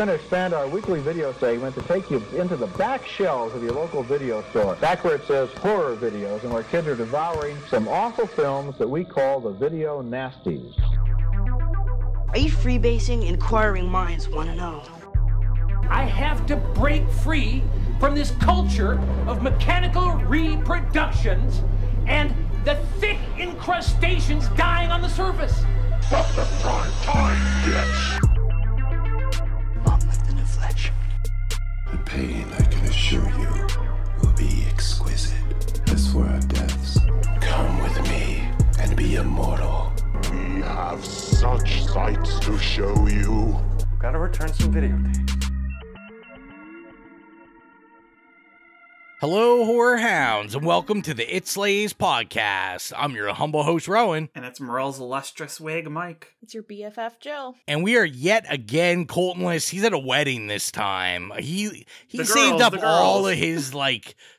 going to expand our weekly video segment to take you into the back shelves of your local video store, back where it says horror videos, and where kids are devouring some awful films that we call the video nasties. Are you freebasing? Inquiring minds want to know. I have to break free from this culture of mechanical reproductions and the thick incrustations dying on the surface. Fuck the prime time, bitch! Mom with the new fletch. The pain, I can assure you, will be exquisite. As for our deaths, come with me and be immortal. We have such sights to show you. We've got to return some videotapes. Hello, horror hounds, and welcome to the It Slays podcast. I'm your humble host, Rowan. And it's Merle's illustrious wig, Mike. It's your BFF, Jill. And we are yet again Coltonless. He's at a wedding this time. He saved up all of his,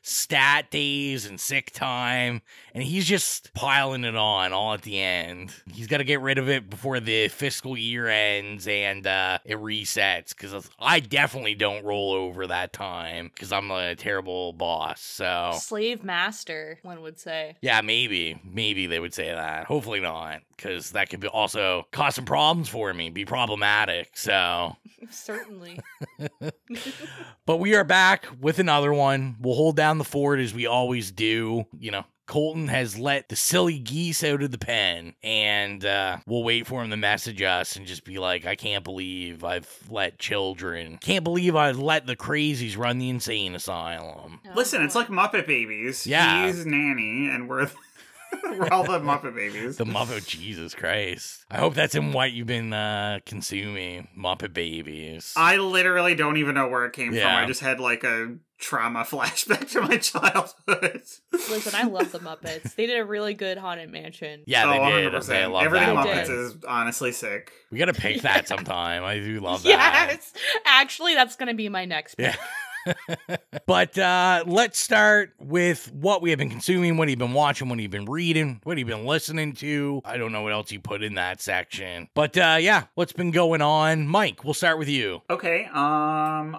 stat days and sick time, and he's just piling it on all at the end. He's got to get rid of it before the fiscal year ends and it resets, because I definitely don't roll over that time, because I'm a terrible boss. So slave master, one would say. Yeah, maybe they would say that. Hopefully not, because that could also cause some problems for me, be problematic. So certainly. But we are back with another one. We'll hold down the fort as we always do. You know, Colton has let the silly geese out of the pen, and we'll wait for him to message us and just be like, I can't believe I've let children. Can't believe I've let the crazies run the insane asylum. Listen, it's like Muppet Babies. Yeah. He's Nanny, and we're all the Muppet Babies. The Muppet, Jesus Christ. I hope that's in what you've been consuming, Muppet Babies. I literally don't even know where it came from. I just had a trauma flashback to my childhood. Listen, I love the Muppets. They did a really good Haunted Mansion. Yeah, they did. 100%. I love Everything that Muppets one. is honestly sick. We gotta pick that sometime. I do love that. Yes! Actually, that's gonna be my next pick. Yeah. But let's start with what we have been consuming, what you've been watching, what you've been reading, what you've been listening to. I don't know what else you put in that section. But yeah, what's been going on? Mike, we'll start with you. Okay, I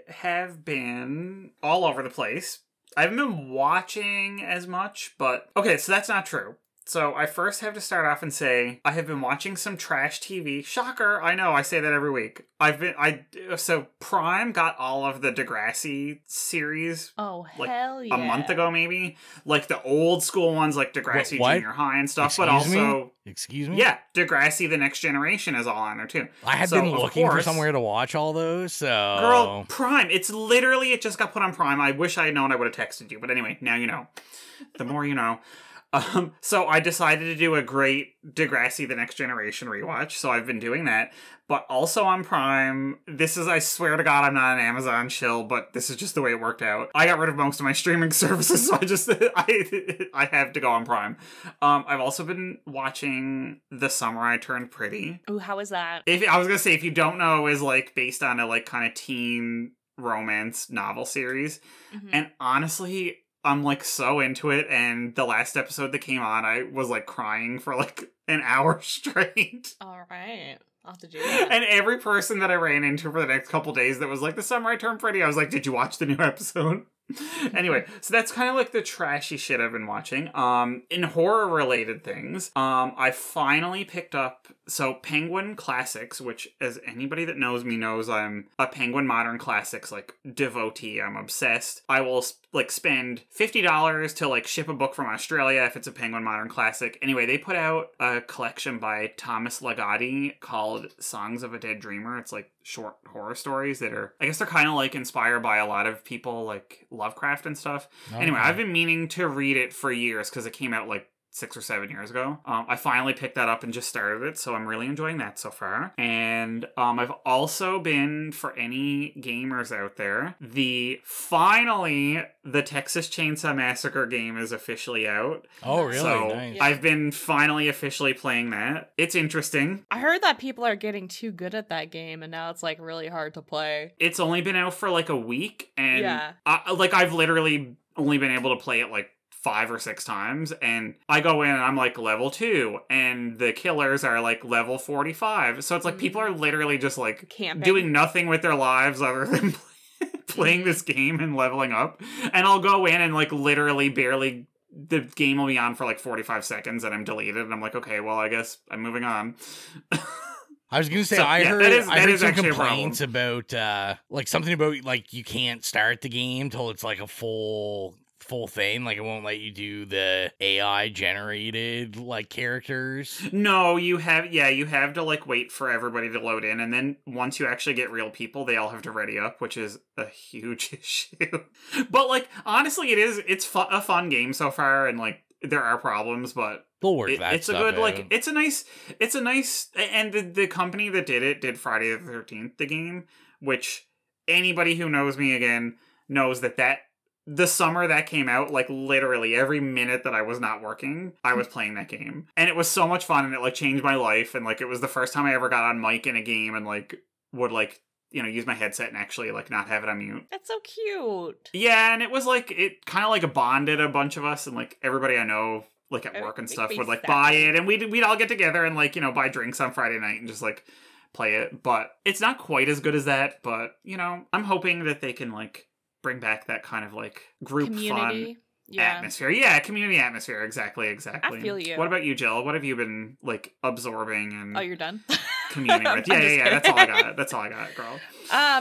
have been all over the place. I haven't been watching as much, but okay, so that's not true. So I first have to start off and say I have been watching some trash TV. Shocker, I know, I say that every week. So Prime got all of the Degrassi series. Oh, hell yeah. A month ago, maybe. Like the old school ones, like Degrassi What? Junior High and stuff. Excuse but also... me? Excuse me? Yeah, Degrassi The Next Generation is all on there, too. I had been looking for somewhere to watch all those, so... Girl, Prime. It just got put on Prime. I wish I had known. I would have texted you. But anyway, now you know. The more you know. So I decided to do a great Degrassi The Next Generation rewatch, so I've been doing that. But also on Prime, I swear to God, I'm not an Amazon shill, but this is just the way it worked out. I got rid of most of my streaming services, so I have to go on Prime. I've also been watching The Summer I Turned Pretty. Ooh, how is that? I was gonna say, if you don't know, is based on a kind of teen romance novel series. Mm-hmm. And honestly, I'm so into it, and the last episode that came on, I was crying for an hour straight. All right. I'll have to do that. And every person that I ran into for the next couple days that was The Summer I Turned Pretty, I was like, did you watch the new episode? Anyway, so that's kind of the trashy shit I've been watching. In horror-related things, I finally picked up, Penguin Classics, which, as anybody that knows me knows, I'm a Penguin Modern Classics, devotee. I'm obsessed. I will, spend $50 to, ship a book from Australia if it's a Penguin Modern Classic. Anyway, they put out a collection by Thomas Ligotti called Songs of a Dead Dreamer. It's, short horror stories that are, I guess they're kind of inspired by a lot of people Lovecraft and stuff. Okay. Anyway, I've been meaning to read it for years because it came out 6 or 7 years ago. I finally picked that up and just started it, so I'm really enjoying that so far. And I've also been, for any gamers out there, finally the Texas Chainsaw Massacre game is officially out. Oh, really? So nice. I've been finally officially playing that. It's interesting. I heard that people are getting too good at that game, and now it's really hard to play. It's only been out for a week, and yeah. I've literally only been able to play it 5 or 6 times, and I go in and I'm like level 2, and the killers are like level 45. So it's like people are literally just like Camping. doing nothing with their lives other than playing this game and leveling up. And I'll go in and like literally barely, the game will be on for like 45 seconds and I'm deleted, and I'm like, okay, well, I guess I'm moving on. I was gonna say, So, I yeah, heard that is some actually a complaints about like something about like you can't start the game till it's like a full thing. Like it won't let you do the AI generated like characters. No, you have to like wait for everybody to load in, and then once you actually get real people, they all have to ready up, which is a huge issue. But like honestly, it's a fun game so far, and like there are problems, but they'll work that it's a stuff good out. like it's a nice, and the company that did it did Friday the 13th, the game, which anybody who knows me again knows that the summer that came out, like literally every minute that I was not working, I was playing that game. And it was so much fun, and it like changed my life, and like it was the first time I ever got on mic in a game and like would like, you know, use my headset and actually like not have it on mute. That's so cute. Yeah, and it was like, it kind of like bonded a bunch of us, and like everybody I know like at work and stuff would like buy it, and we'd all get together and like, you know, buy drinks on Friday night and just like play it. But it's not quite as good as that, but you know, I'm hoping that they can like bring back that kind of like group Community. fun atmosphere. Yeah, community atmosphere. Exactly. I feel you. What about you, Jill? What have you been like absorbing and Oh, you're done? communing with? Yeah. That's all I got. That's all I got, girl.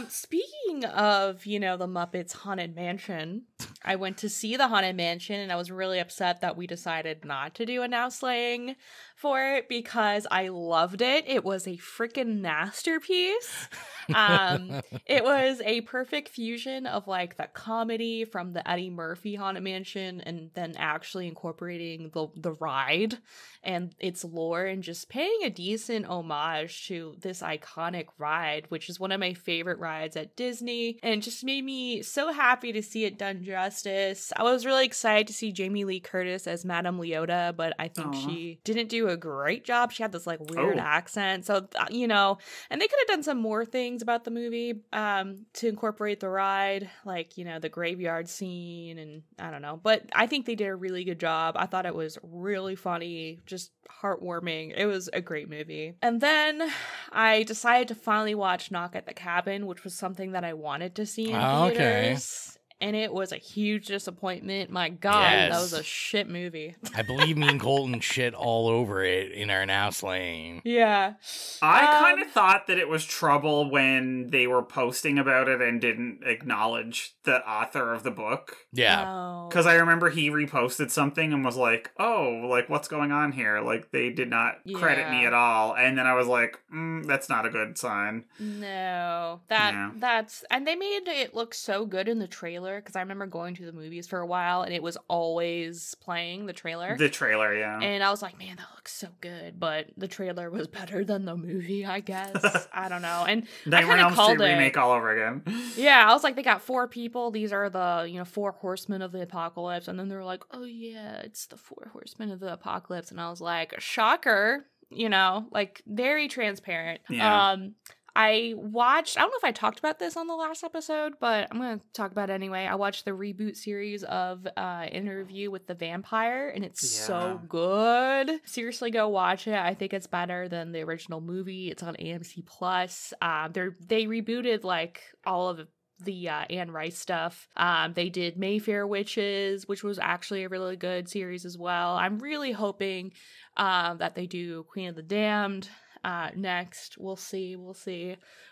Speaking of, you know, the Muppets Haunted Mansion, I went to see the Haunted Mansion, and I was really upset that we decided not to do a Now Slaying for it because I loved it. It was a freaking masterpiece. It was a perfect fusion of like the comedy from the Eddie Murphy Haunted Mansion, and then actually incorporating the ride and its lore, and just paying a decent homage to this iconic ride, which is one of my favorite rides at Disney, and just made me so happy to see it done justice. I was really excited to see Jamie Lee Curtis as Madame Leota, but I think she didn't do a great job. She had this like weird accent, so you know, and they could have done some more things about the movie to incorporate the ride, like, you know, the graveyard scene, and I don't know, but I think they did a really good job. I thought it was really funny, just heartwarming. It was a great movie. And then I decided to finally watch Knock at the Cabin, which was something that I wanted to see in theaters. And it was a huge disappointment. My God, that was a shit movie. I believe me and Colton shit all over it in our Now Slaying. Yeah. I kind of thought that it was trouble when they were posting about it and didn't acknowledge the author of the book. Yeah. Because I remember he reposted something and was like, oh, like, what's going on here? Like, they did not credit me at all. And then I was like, that's not a good sign. No. That's... And they made it look so good in the trailer, because I remember going to the movies for a while and it was always playing the trailer. The trailer, yeah. And I was like, man, that looks so good. But the trailer was better than the movie, I guess. I don't know. And I kind of called it remake all over again. Yeah, I was like, they got 4 people. These are the, you know, 4 horsemen of the apocalypse. And then they were like, oh yeah, it's the 4 horsemen of the apocalypse. And I was like, shocker. You know, like very transparent. Yeah. I watched, I don't know if I talked about this on the last episode, but I'm going to talk about it anyway. I watched the reboot series of Interview with the Vampire, and it's so good. Seriously, go watch it. I think it's better than the original movie. It's on AMC Plus. They rebooted like all of the Anne Rice stuff. They did Mayfair Witches, which was actually a really good series as well. I'm really hoping that they do Queen of the Damned next. We'll see.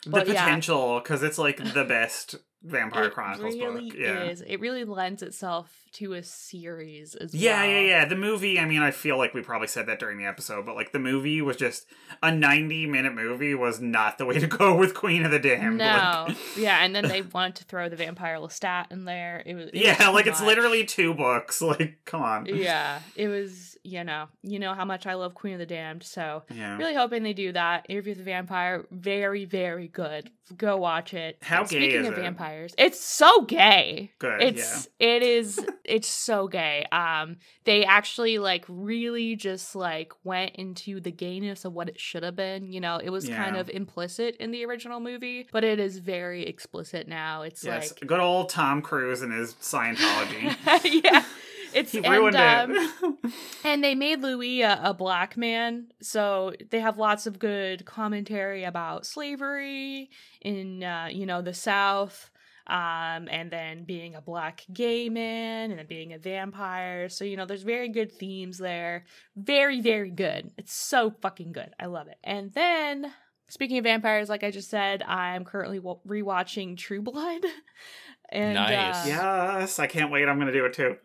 But the potential, because it's like the best Vampire Chronicles really book. Yeah. is. It really lends itself to a series as well. Yeah. The movie, I mean, I feel like we probably said that during the episode, but like the movie was just a 90-minute movie was not the way to go with Queen of the Damned. No. Like... Yeah, and then they wanted to throw the Vampire Lestat in there. It was like it's literally 2 books. Like, come on. Yeah, it was, you know how much I love Queen of the Damned, so really hoping they do that. Interview with the Vampire, very, very good. Go watch it. How gay Speaking is of it? vampires, it's so gay. Good, It is, it's so gay. They actually like really just like went into the gayness of what it should have been. You know, it was kind of implicit in the original movie, but it is very explicit now. It's like good old Tom Cruise and his Scientology. yeah. He ruined it. And they made Louis a black man, so they have lots of good commentary about slavery in the South, and then being a black gay man, and then being a vampire. So there's very good themes there. Very, very good. It's so fucking good. I love it. And then, speaking of vampires, like I just said, I'm currently rewatching True Blood. And, nice. Yes, I can't wait. I'm gonna do it too.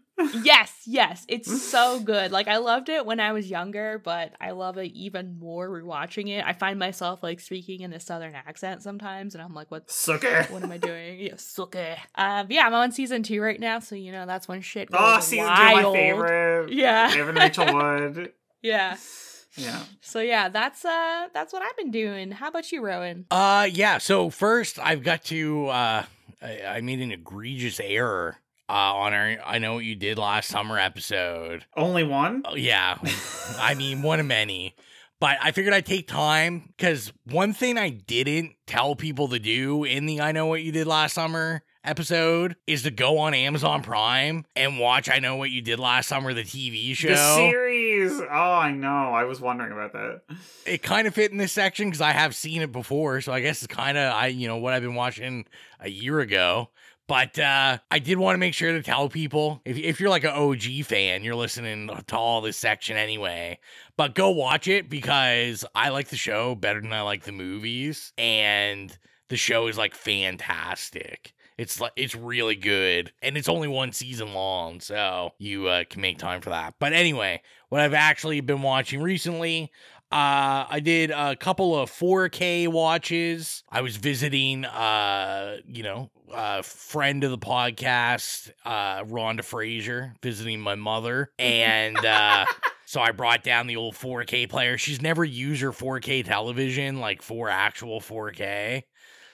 Yes, it's so good. Like, I loved it when I was younger, but I love it even more rewatching it. I find myself like speaking in a southern accent sometimes, and I'm like, what am I doing? Yeah, suke. I'm on season 2 right now, so that's when shit goes wild. Season 2, my favorite. Yeah. Evan Rachel Wood. Yeah. Yeah. So yeah, that's what I've been doing. How about you, Rowan? So first I've got to I made an egregious error on our I Know What You Did Last Summer episode. Only one? Oh, yeah. I mean, one of many. But I figured I'd take time, because one thing I didn't tell people to do in the I Know What You Did Last Summer episode is to go on Amazon Prime and watch I Know What You Did Last Summer, the TV show. The series! Oh, I know. I was wondering about that. It kind of fit in this section because I have seen it before, so I guess it's kind of what I've been watching a year ago. But I did want to make sure to tell people, if you're like an OG fan, you're listening to all this section anyway, but go watch it, because I like the show better than I like the movies, and the show is like fantastic. It's really good, and it's only one season long, so you can make time for that. But anyway, what I've actually been watching recently, I did a couple of 4K watches. I was visiting, friend of the podcast, Rhonda Fraser, visiting my mother, and so I brought down the old 4K player. She's never used her 4K television, like for actual 4K.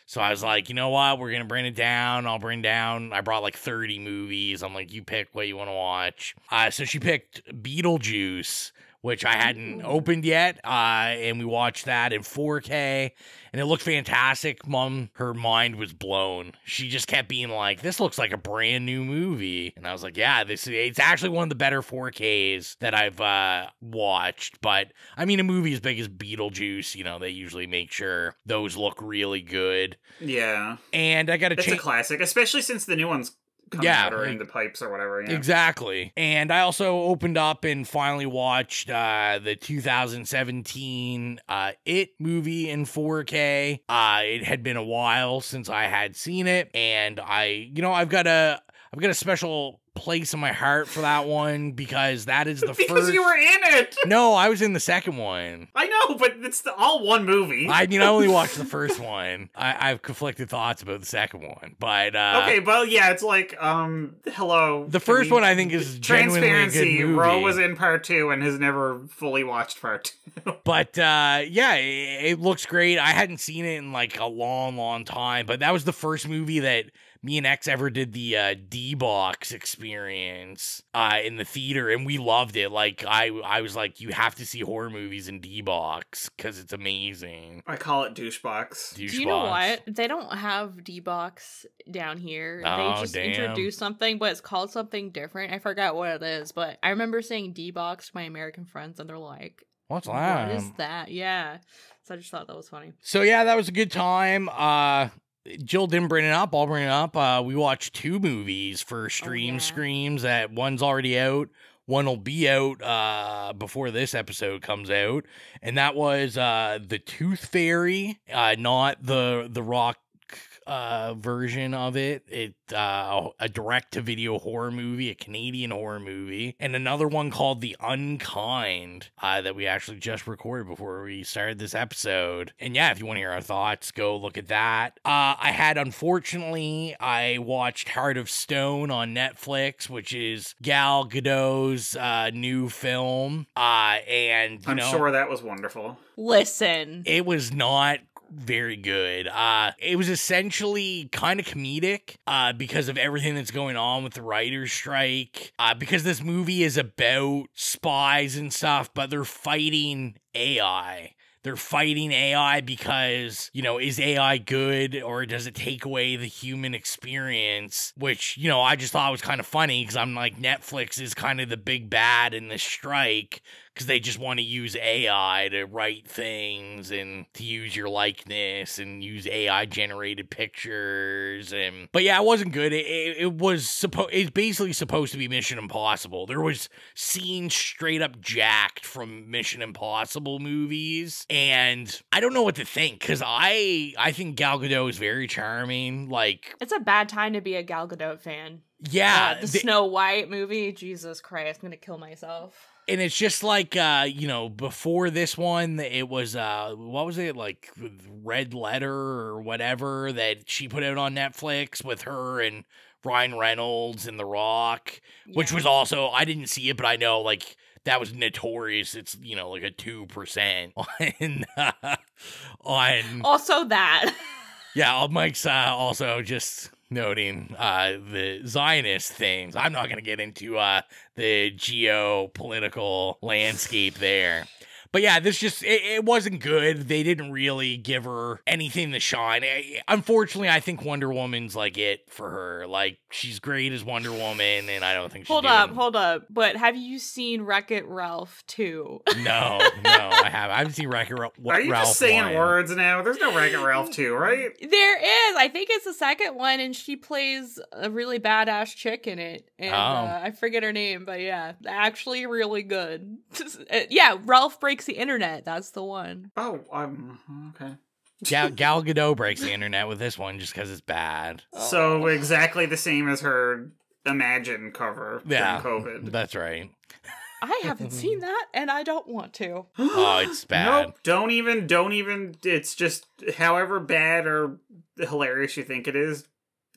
So I was like, you know what? We're going to bring it down. I brought like 30 movies. I'm like, you pick what you want to watch. So she picked Beetlejuice, which I hadn't opened yet, and we watched that in 4K, and it looked fantastic. Mom, her mind was blown. She just kept being like, this looks like a brand new movie, and I was like, yeah, it's actually one of the better 4Ks that I've watched. But I mean, a movie as big as Beetlejuice, they usually make sure those look really good. Yeah. And I got to It's a classic, especially since the new one's coming out or in the pipes or whatever. Yeah. Exactly. And I also opened up and finally watched the 2017 It movie in 4K. It had been a while since I had seen it, and I've got a special place in my heart for that one, because that is the because first. You were in it. No, I was in the second one. I know, but it's all one movie. I only watched the first one. I have conflicted thoughts about the second one, but okay, well, yeah, it's like hello. The first one I think is genuinely a good movie. Ro was in part 2 and has never fully watched part 2. But it looks great. I hadn't seen it in like a long time, but that was the first movie that me and X ever did the D-Box experience in the theater, and we loved it. Like, I was like, you have to see horror movies in D-Box, because it's amazing. I call it douchebox. Do you know what? They don't have D-Box down here. They just introduced something, but it's called something different. I forgot what it is, but I remember saying D-Box to my American friends, and they're like, what's that? What is that? Yeah. So I just thought that was funny. So yeah, that was a good time. Jill didn't bring it up. I'll bring it up. We watched 2 movies for Screams. That one's already out. One will be out before this episode comes out. And that was The Tooth Fairy, not the Rock version of it. It's a direct-to-video horror movie, a Canadian horror movie, and another one called The Unkind that we actually just recorded before we started this episode. And yeah, if you want to hear our thoughts, go look at that. Unfortunately, I watched Heart of Stone on Netflix, which is Gal Gadot's new film. And I'm sure that was wonderful. Listen. It was not very good. It was essentially kind of comedic because of everything that's going on with the writer's strike, because this movie is about spies and stuff, but they're fighting AI. they're fighting AI because, you know, is AI good or does it take away the human experience? Which, you know, I just thought was kind of funny because I'm like, Netflix is kind of the big bad in this strike because they just want to use AI to write things and to use your likeness and use AI generated pictures. But yeah, it wasn't good. It's basically supposed to be Mission Impossible. There was scenes straight up jacked from Mission Impossible movies, and I don't know what to think because I think Gal Gadot is very charming. Like, it's a bad time to be a Gal Gadot fan. Yeah, the Snow White movie, Jesus Christ, I'm gonna kill myself. And it's just like, you know, before this one, it was, what was it, like Red Letter or whatever that she put out on Netflix with her and Ryan Reynolds and The Rock, which was also, I didn't see it, but I know, like, that was notorious. It's, you know, like a 2% on... Also that. Yeah, Mike's also just... noting the Zionist things. I'm not going to get into the geopolitical landscape there. But yeah, this just, it wasn't good. They didn't really give her anything to shine. Unfortunately, I think Wonder Woman's like it for her. Like, she's great as Wonder Woman, and I don't think she's Hold up. But have you seen Wreck-It Ralph 2? No, I haven't. I haven't seen Wreck-It Ralph. Are you just saying words now? There's no Wreck-It Ralph 2, right? There is. I think it's the second one, and she plays a really badass chick in it. And I forget her name, but yeah, actually really good. Yeah, Ralph Breaks the Internet. That's the one. Oh, okay. Gal Gadot breaks the internet with this one just because it's bad. So exactly the same as her Imagine cover during COVID. That's right. I haven't seen that, and I don't want to. Oh, it's bad. Nope, don't even. It's just however bad or hilarious you think it is,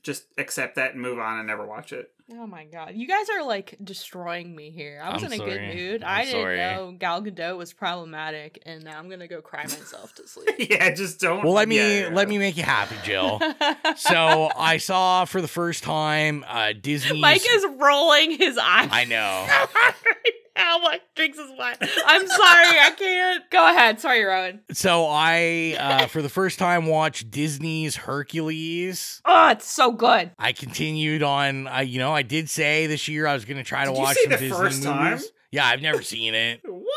just accept that and move on and never watch it. Oh my god. You guys are like destroying me here. I was in a good mood. I didn't know Gal Gadot was problematic, and now I'm gonna go cry myself to sleep. Yeah, just don't. Well, let me make you happy, Jill. So I saw for the first time Disney's... Mike is rolling his eyes. I know. How much drinks is wine? I'm sorry, I can't. Go ahead. Sorry, Rowan. So I, for the first time, watched Disney's Hercules. Oh, it's so good. I continued on, you know, I did say this year I was going to try to watch some Disney movies. First time? Yeah, I've never seen it. What?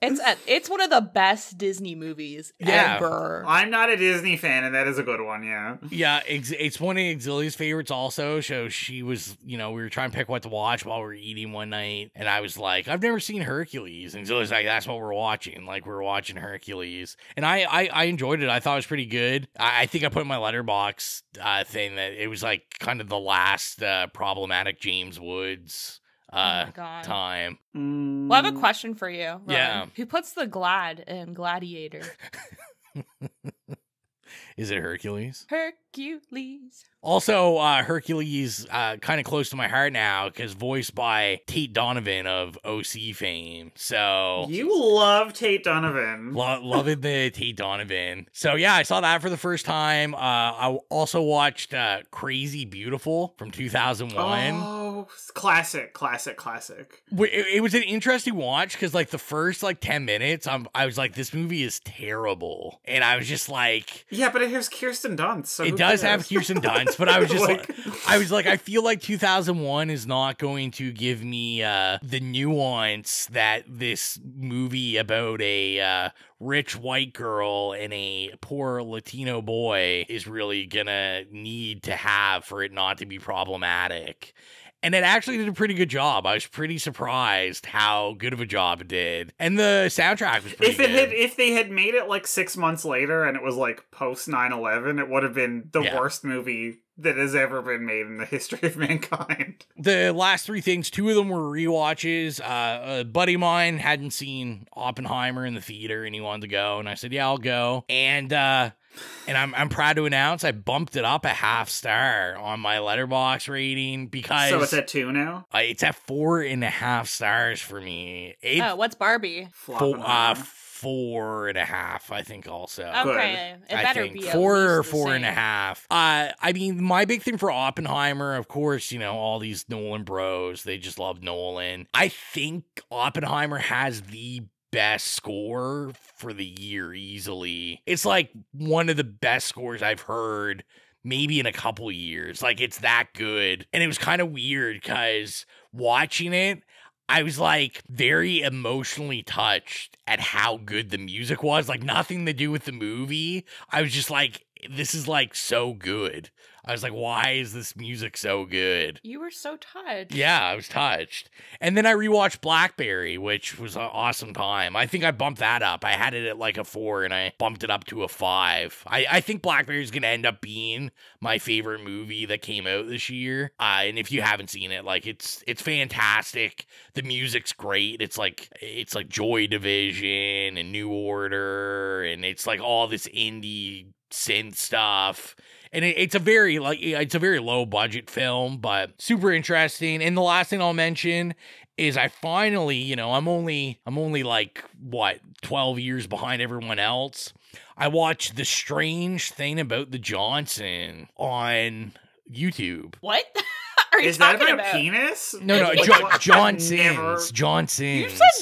It's one of the best Disney movies ever. I'm not a Disney fan, and that is a good one, yeah. Yeah, it's one of Exilia's favorites also. So she was, you know, we were trying to pick what to watch while we were eating one night. And I was like, I've never seen Hercules. And Exilia's like, that's what we're watching. Like, we're watching Hercules. And I enjoyed it. I thought it was pretty good. I think I put in my letterbox thing that it was like kind of the last problematic James Woods time. Well, I have a question for you, Rowan. Yeah. Who puts the glad in Gladiator? Is it Hercules? Hercules. Also, Hercules, kind of close to my heart now, because voiced by Tate Donovan of OC fame. So you love Tate Donovan. Loving the Tate Donovan. So yeah, I saw that for the first time. I also watched Crazy Beautiful from 2001. Oh, classic. It was an interesting watch because like the first like 10 minutes, I was like, this movie is terrible, and I was just like, yeah, but it has Kirsten Dunst. So it does have Kirsten Dunst. But I was just I feel like 2001 is not going to give me the nuance that this movie about a rich white girl and a poor Latino boy is really gonna need to have for it not to be problematic. And it actually did a pretty good job. I was pretty surprised how good of a job it did. And the soundtrack was pretty good. If they had made it like 6 months later and it was like post 9/11, it would have been the worst movie that has ever been made in the history of mankind. The last three things, two of them were rewatches. A buddy of mine hadn't seen Oppenheimer in the theater and he wanted to go. And I said, yeah, I'll go. And I'm proud to announce I bumped it up a 0.5 star on my Letterboxd rating because... So it's at 2 now? It's at 4.5 stars for me. What's Barbie? 4.5, I think also. Okay, it better be 4 or 4.5. I mean, my big thing for Oppenheimer, of course, you know, all these Nolan bros, they just love Nolan. I think Oppenheimer has the best score for the year easily. It's like one of the best scores I've heard maybe in a couple years. Like, it's that good. And it was kind of weird because watching it, I was like very emotionally touched at how good the music was. Like, nothing to do with the movie. I was just like, this is like so good. I was like, why is this music so good? You were so touched. Yeah, I was touched. And then I rewatched Blackberry, which was an awesome time. I think I bumped that up. I had it at like a 4 and I bumped it up to a 5. I think Blackberry is going to end up being my favorite movie that came out this year. And if you haven't seen it, like it's fantastic. The music's great. It's like Joy Division and New Order, and it's like all this indie synth stuff. And it's a very low budget film, but super interesting. And the last thing I'll mention is I finally, I'm only like 12 years behind everyone else. I watched The Strange Thing About the Johnson on YouTube. What? Are you Is that talking about penis? No, Johnson's. You said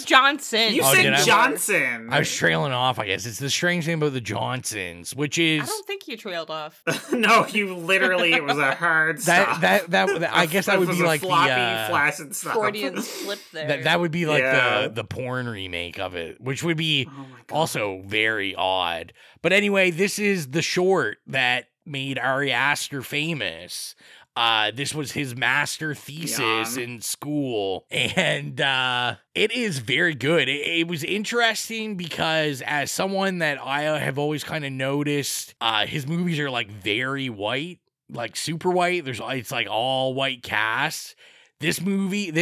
Johnson. You said Johnson. I was trailing off, I guess. It's The Strange Thing About the Johnsons, which is... I don't think you trailed off. No, you literally, it was a hard stop. I guess that would be like floppy, flaccid stop. Freudian slip there. That would be like the porn remake of it, which would be also very odd. But anyway, this is the short that made Ari Aster famous. This was his master thesis in school, and it is very good. It was interesting because as someone that I have always kind of noticed, his movies are like very white, like super white. It's like all white cast. This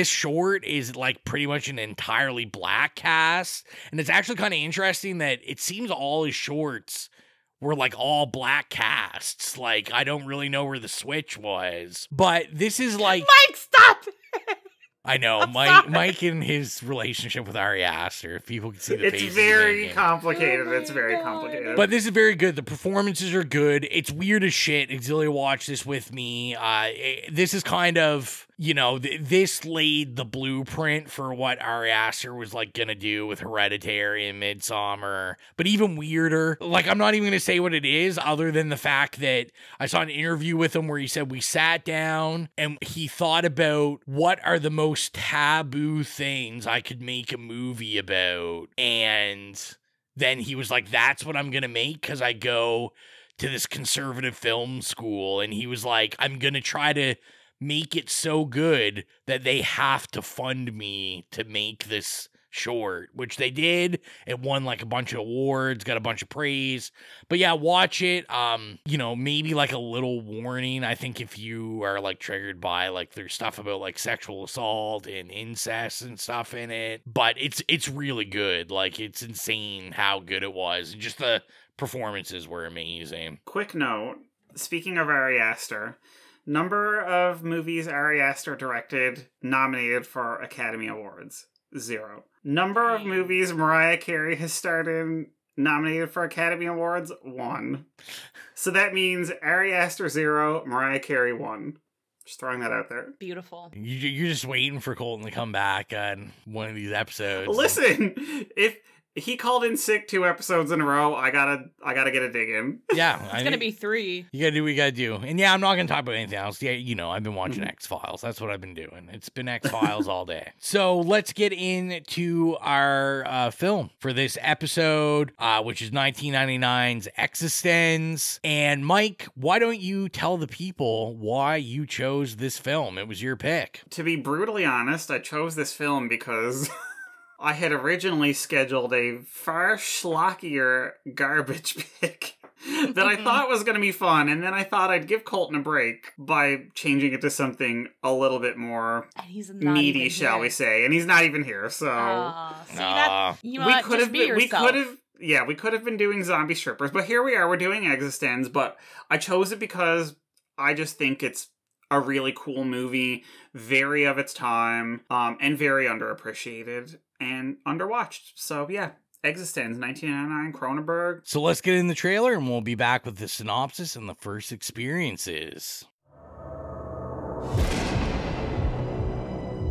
short is like pretty much an entirely black cast, and it's actually kind of interesting that it seems all his shorts were like all black casts. Like, I don't really know where the switch was. But this is like... Mike, stop! I know, Mike and his relationship with Ari Aster, if people can see the faces. It's very complicated. It's very complicated. But this is very good. The performances are good. It's weird as shit. Exilia watched this with me. This is kind of, this laid the blueprint for what Ari Aster was like gonna do with Hereditary and Midsommar. But even weirder. Like, I'm not even gonna say what it is, other than the fact that I saw an interview with him where he said we sat down and he thought about what are the most taboo things I could make a movie about, and then he was like, that's what I'm gonna make, because I go to this conservative film school, and he was like, I'm gonna try to make it so good that they have to fund me to make this short, which they did. It won like a bunch of awards, got a bunch of praise. But yeah, watch it. Maybe like a little warning. I think if you are like triggered by like there's stuff about like sexual assault and incest and stuff in it, but it's really good. Like, it's insane how good it was, and just the performances were amazing. Quick note, speaking of Ari Aster, number of movies Ari Aster directed nominated for Academy Awards: 0. Number of movies Mariah Carey has starred in nominated for Academy Awards: 1. So that means Ari Aster 0, Mariah Carey 1. Just throwing that out there. Beautiful. You're just waiting for Colton to come back on one of these episodes. Listen, if he called in sick 2 episodes in a row, I gotta get a dig in. Yeah. It's gonna be 3. You gotta do what you gotta do. And yeah, I'm not gonna talk about anything else. Yeah, I've been watching X-Files. That's what I've been doing. It's been X-Files all day. So let's get into our film for this episode, which is 1999's eXistenZ. And Mike, why don't you tell the people why you chose this film? It was your pick. To be brutally honest, I chose this film because I had originally scheduled a far schlockier garbage pick that I thought was going to be fun, and then I thought I'd give Colton a break by changing it to something a little bit more meaty, shall we say. And he's not even here, so we could have been doing Zombie Strippers, but here we are. We're doing eXistenZ, but I chose it because I just think it's a really cool movie, very of its time, and very underappreciated and underwatched. So yeah, eXistenZ, 1999, Cronenberg. So let's get in the trailer and we'll be back with the synopsis and the first experiences.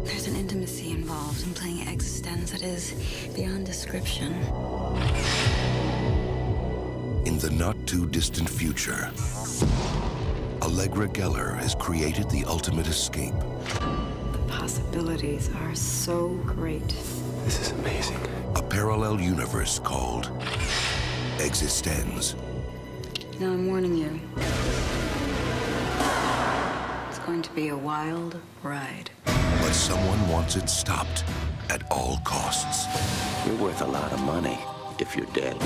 There's There's an intimacy involved in playing eXistenZ that is beyond description. In the not-too-distant future, Allegra Geller has created the ultimate escape. The possibilities are so great. This is amazing. A parallel universe called eXistenZ. Now I'm warning you. It's going to be a wild ride. But someone wants it stopped at all costs. You're worth a lot of money if you're dead.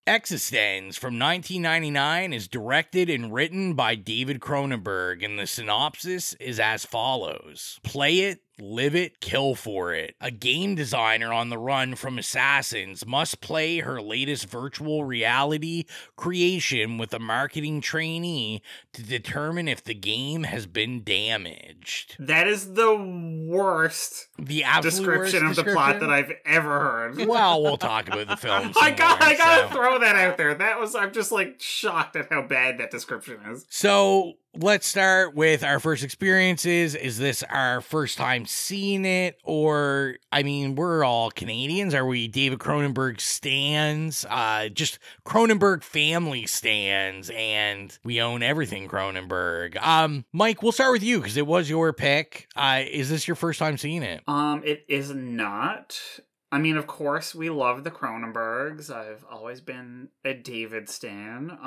eXistenZ from 1999 is directed and written by David Cronenberg, and the synopsis is as follows. Play it, live it, kill for it. A game designer on the run from assassins must play her latest virtual reality creation with a marketing trainee to determine if the game has been damaged. That is the worst description of the plot that I've ever heard. Well, we'll talk about the film. I gotta throw that out there. I'm just like shocked at how bad that description is. So let's start with our first experiences. Is this our first time seeing it? Or, I mean, we're all Canadians. Are we David Cronenberg stans? Just Cronenberg family stans, and we own everything Cronenberg. Mike, we'll start with you because it was your pick. Is this your first time seeing it? It is not. I mean, of course, we love the Cronenbergs. I've always been a David stan.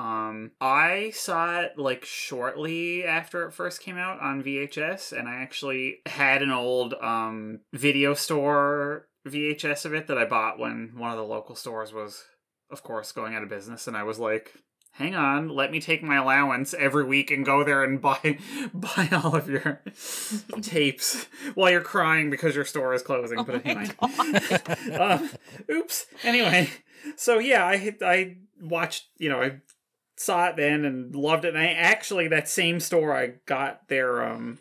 I saw it like shortly after it first came out on VHS, and I actually had an old video store VHS of it that I bought when one of the local stores was, of course, going out of business, and I was like, hang on, let me take my allowance every week and go there and buy all of your tapes while you're crying because your store is closing. Oh, but anyway, oops. Anyway, so yeah, I watched, I saw it then and loved it. And actually, that same store, I got their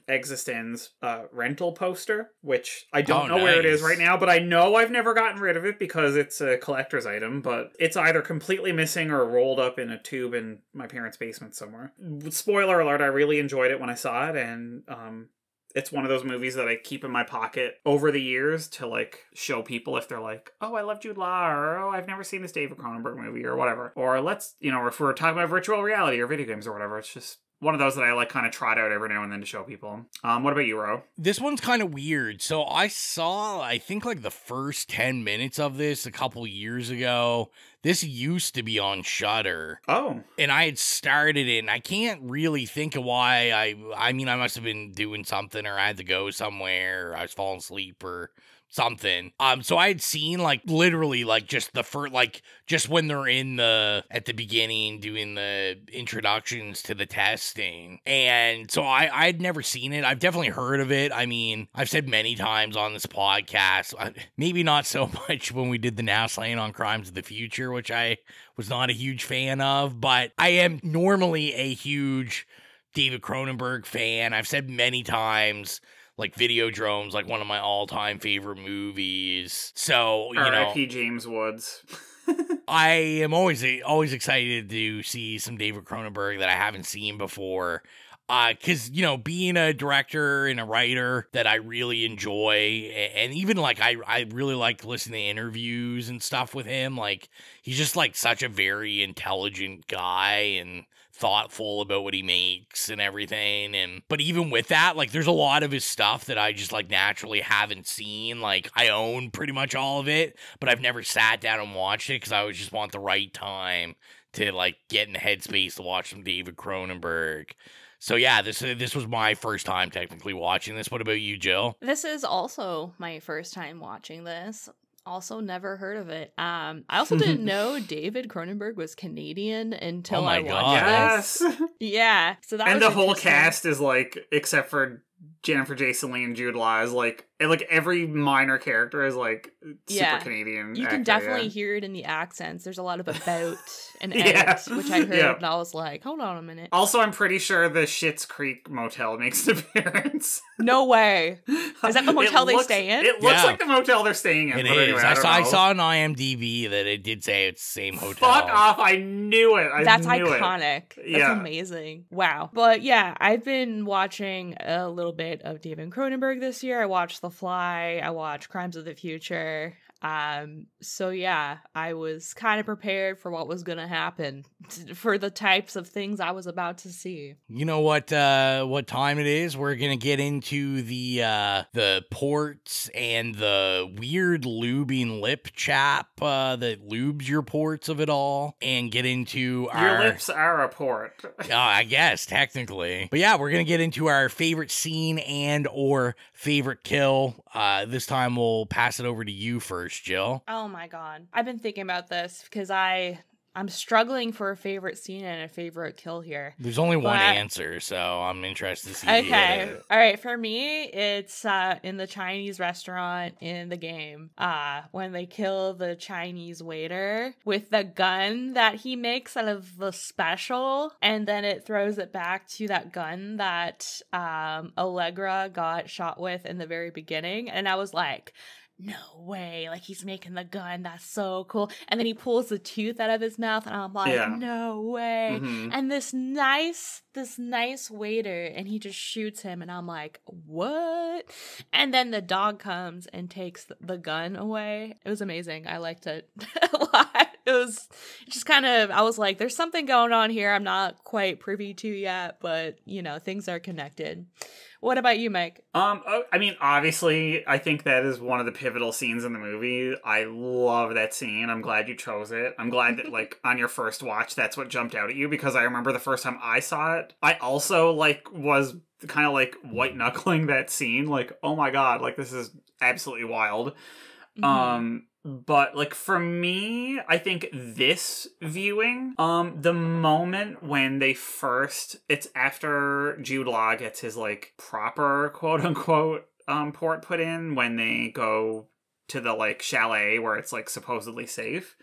eXistenZ rental poster, which I don't know where it is right now, but I know I've never gotten rid of it because it's a collector's item, but it's either completely missing or rolled up in a tube in my parents' basement somewhere. Spoiler alert, I really enjoyed it when I saw it, and it's one of those movies that I keep in my pocket over the years to, like, show people if they're like, oh, I love Jude Law, or, oh, I've never seen this David Cronenberg movie, or whatever. Or let's, if we're talking about virtual reality or video games or whatever, it's just one of those that I, like, kind of trot out every now and then to show people. What about you, Ro? This one's kind of weird. So I saw, I think, like, the first 10 minutes of this a couple years ago. This used to be on Shudder. Oh. And I had started it, and I can't really think of why. I mean, I must have been doing something, or I had to go somewhere, or I was falling asleep, or something. So I had seen, like, literally, like, just the first, like, just when they're at the beginning doing the introductions to the testing. And so I'd never seen it. I've definitely heard of it. I mean, I've said many times on this podcast, maybe not so much when we did the Now Slaying on Crimes of the Future, which I was not a huge fan of, but I am normally a huge David Cronenberg fan. I've said many times, like, Videodrome's like one of my all-time favorite movies. So, R.I.P. James Woods. I am always excited to see some David Cronenberg that I haven't seen before. Because, being a director and a writer that I really enjoy, and even, like, I really like listening to interviews and stuff with him. Like, he's just, like, such a very intelligent guy and thoughtful about what he makes and everything. But even with that, like, there's a lot of his stuff that I just, like, naturally haven't seen. Like, I own pretty much all of it, but I've never sat down and watched it because I always just want the right time to, like, get in the headspace to watch some David Cronenberg. So yeah, this was my first time technically watching this. What about you, Jill? This is also my first time watching this. Also never heard of it. I also didn't know David Cronenberg was Canadian until I watched this. Yeah. So that and the whole cast is, like, except for Jennifer Jason Leigh and Jude Law, is, like, like every minor character is like super Canadian. You can definitely hear it in the accents. There's a lot of about and edit, which I heard, and I was like, hold on a minute. Also, I'm pretty sure the Schitt's Creek motel makes an appearance. No way. Is that the motel they stay in? It looks like the motel they're staying in. It is. Anyway, I saw on IMDb that it did say it's the same hotel. Fuck off. I knew it. That's iconic. That's amazing. Wow. But yeah, I've been watching a little bit of David Cronenberg this year. I watched The Fly. I watched Crimes of the Future. So yeah, I was kind of prepared for what was gonna happen, for the types of things I was about to see. You know what time it is? We're gonna get into the ports and the weird lubing lip chap that lubes your ports of it all, and get into your lips are a port. I guess technically, but yeah, we're gonna get into our favorite scene and or favorite kill. This time we'll pass it over to you first, Jill. Oh my god. I've been thinking about this because I'm struggling for a favorite scene and a favorite kill here. There's only one answer, so I'm interested to see. Okay. All right. For me, it's in the Chinese restaurant in the game when they kill the Chinese waiter with the gun that he makes out of the special, and then it throws it back to that gun that Allegra got shot with in the very beginning. And I was like, no way, like he's making the gun, that's so cool. And then he pulls the tooth out of his mouth and I'm like, no way. And this nice waiter, and he just shoots him and I'm like, what? And then the dog comes and takes the gun away. It was amazing. I liked it a lot. It was just kind of, I was like, there's something going on here I'm not quite privy to yet, but you know, things are connected. What about you, Mike? I mean, obviously, I think that is one of the pivotal scenes in the movie. I love that scene. I'm glad you chose it. I'm glad that, like, on your first watch, that's what jumped out at you, because I remember the first time I saw it, I also, like, was kind of, like, white-knuckling that scene. Like, oh my god, like, this is absolutely wild. But, like, for me, I think this viewing, the moment when they first, it's after Jude Law gets his, like, proper, quote-unquote, port put in, when they go to the, like, chalet where it's, like, supposedly safe.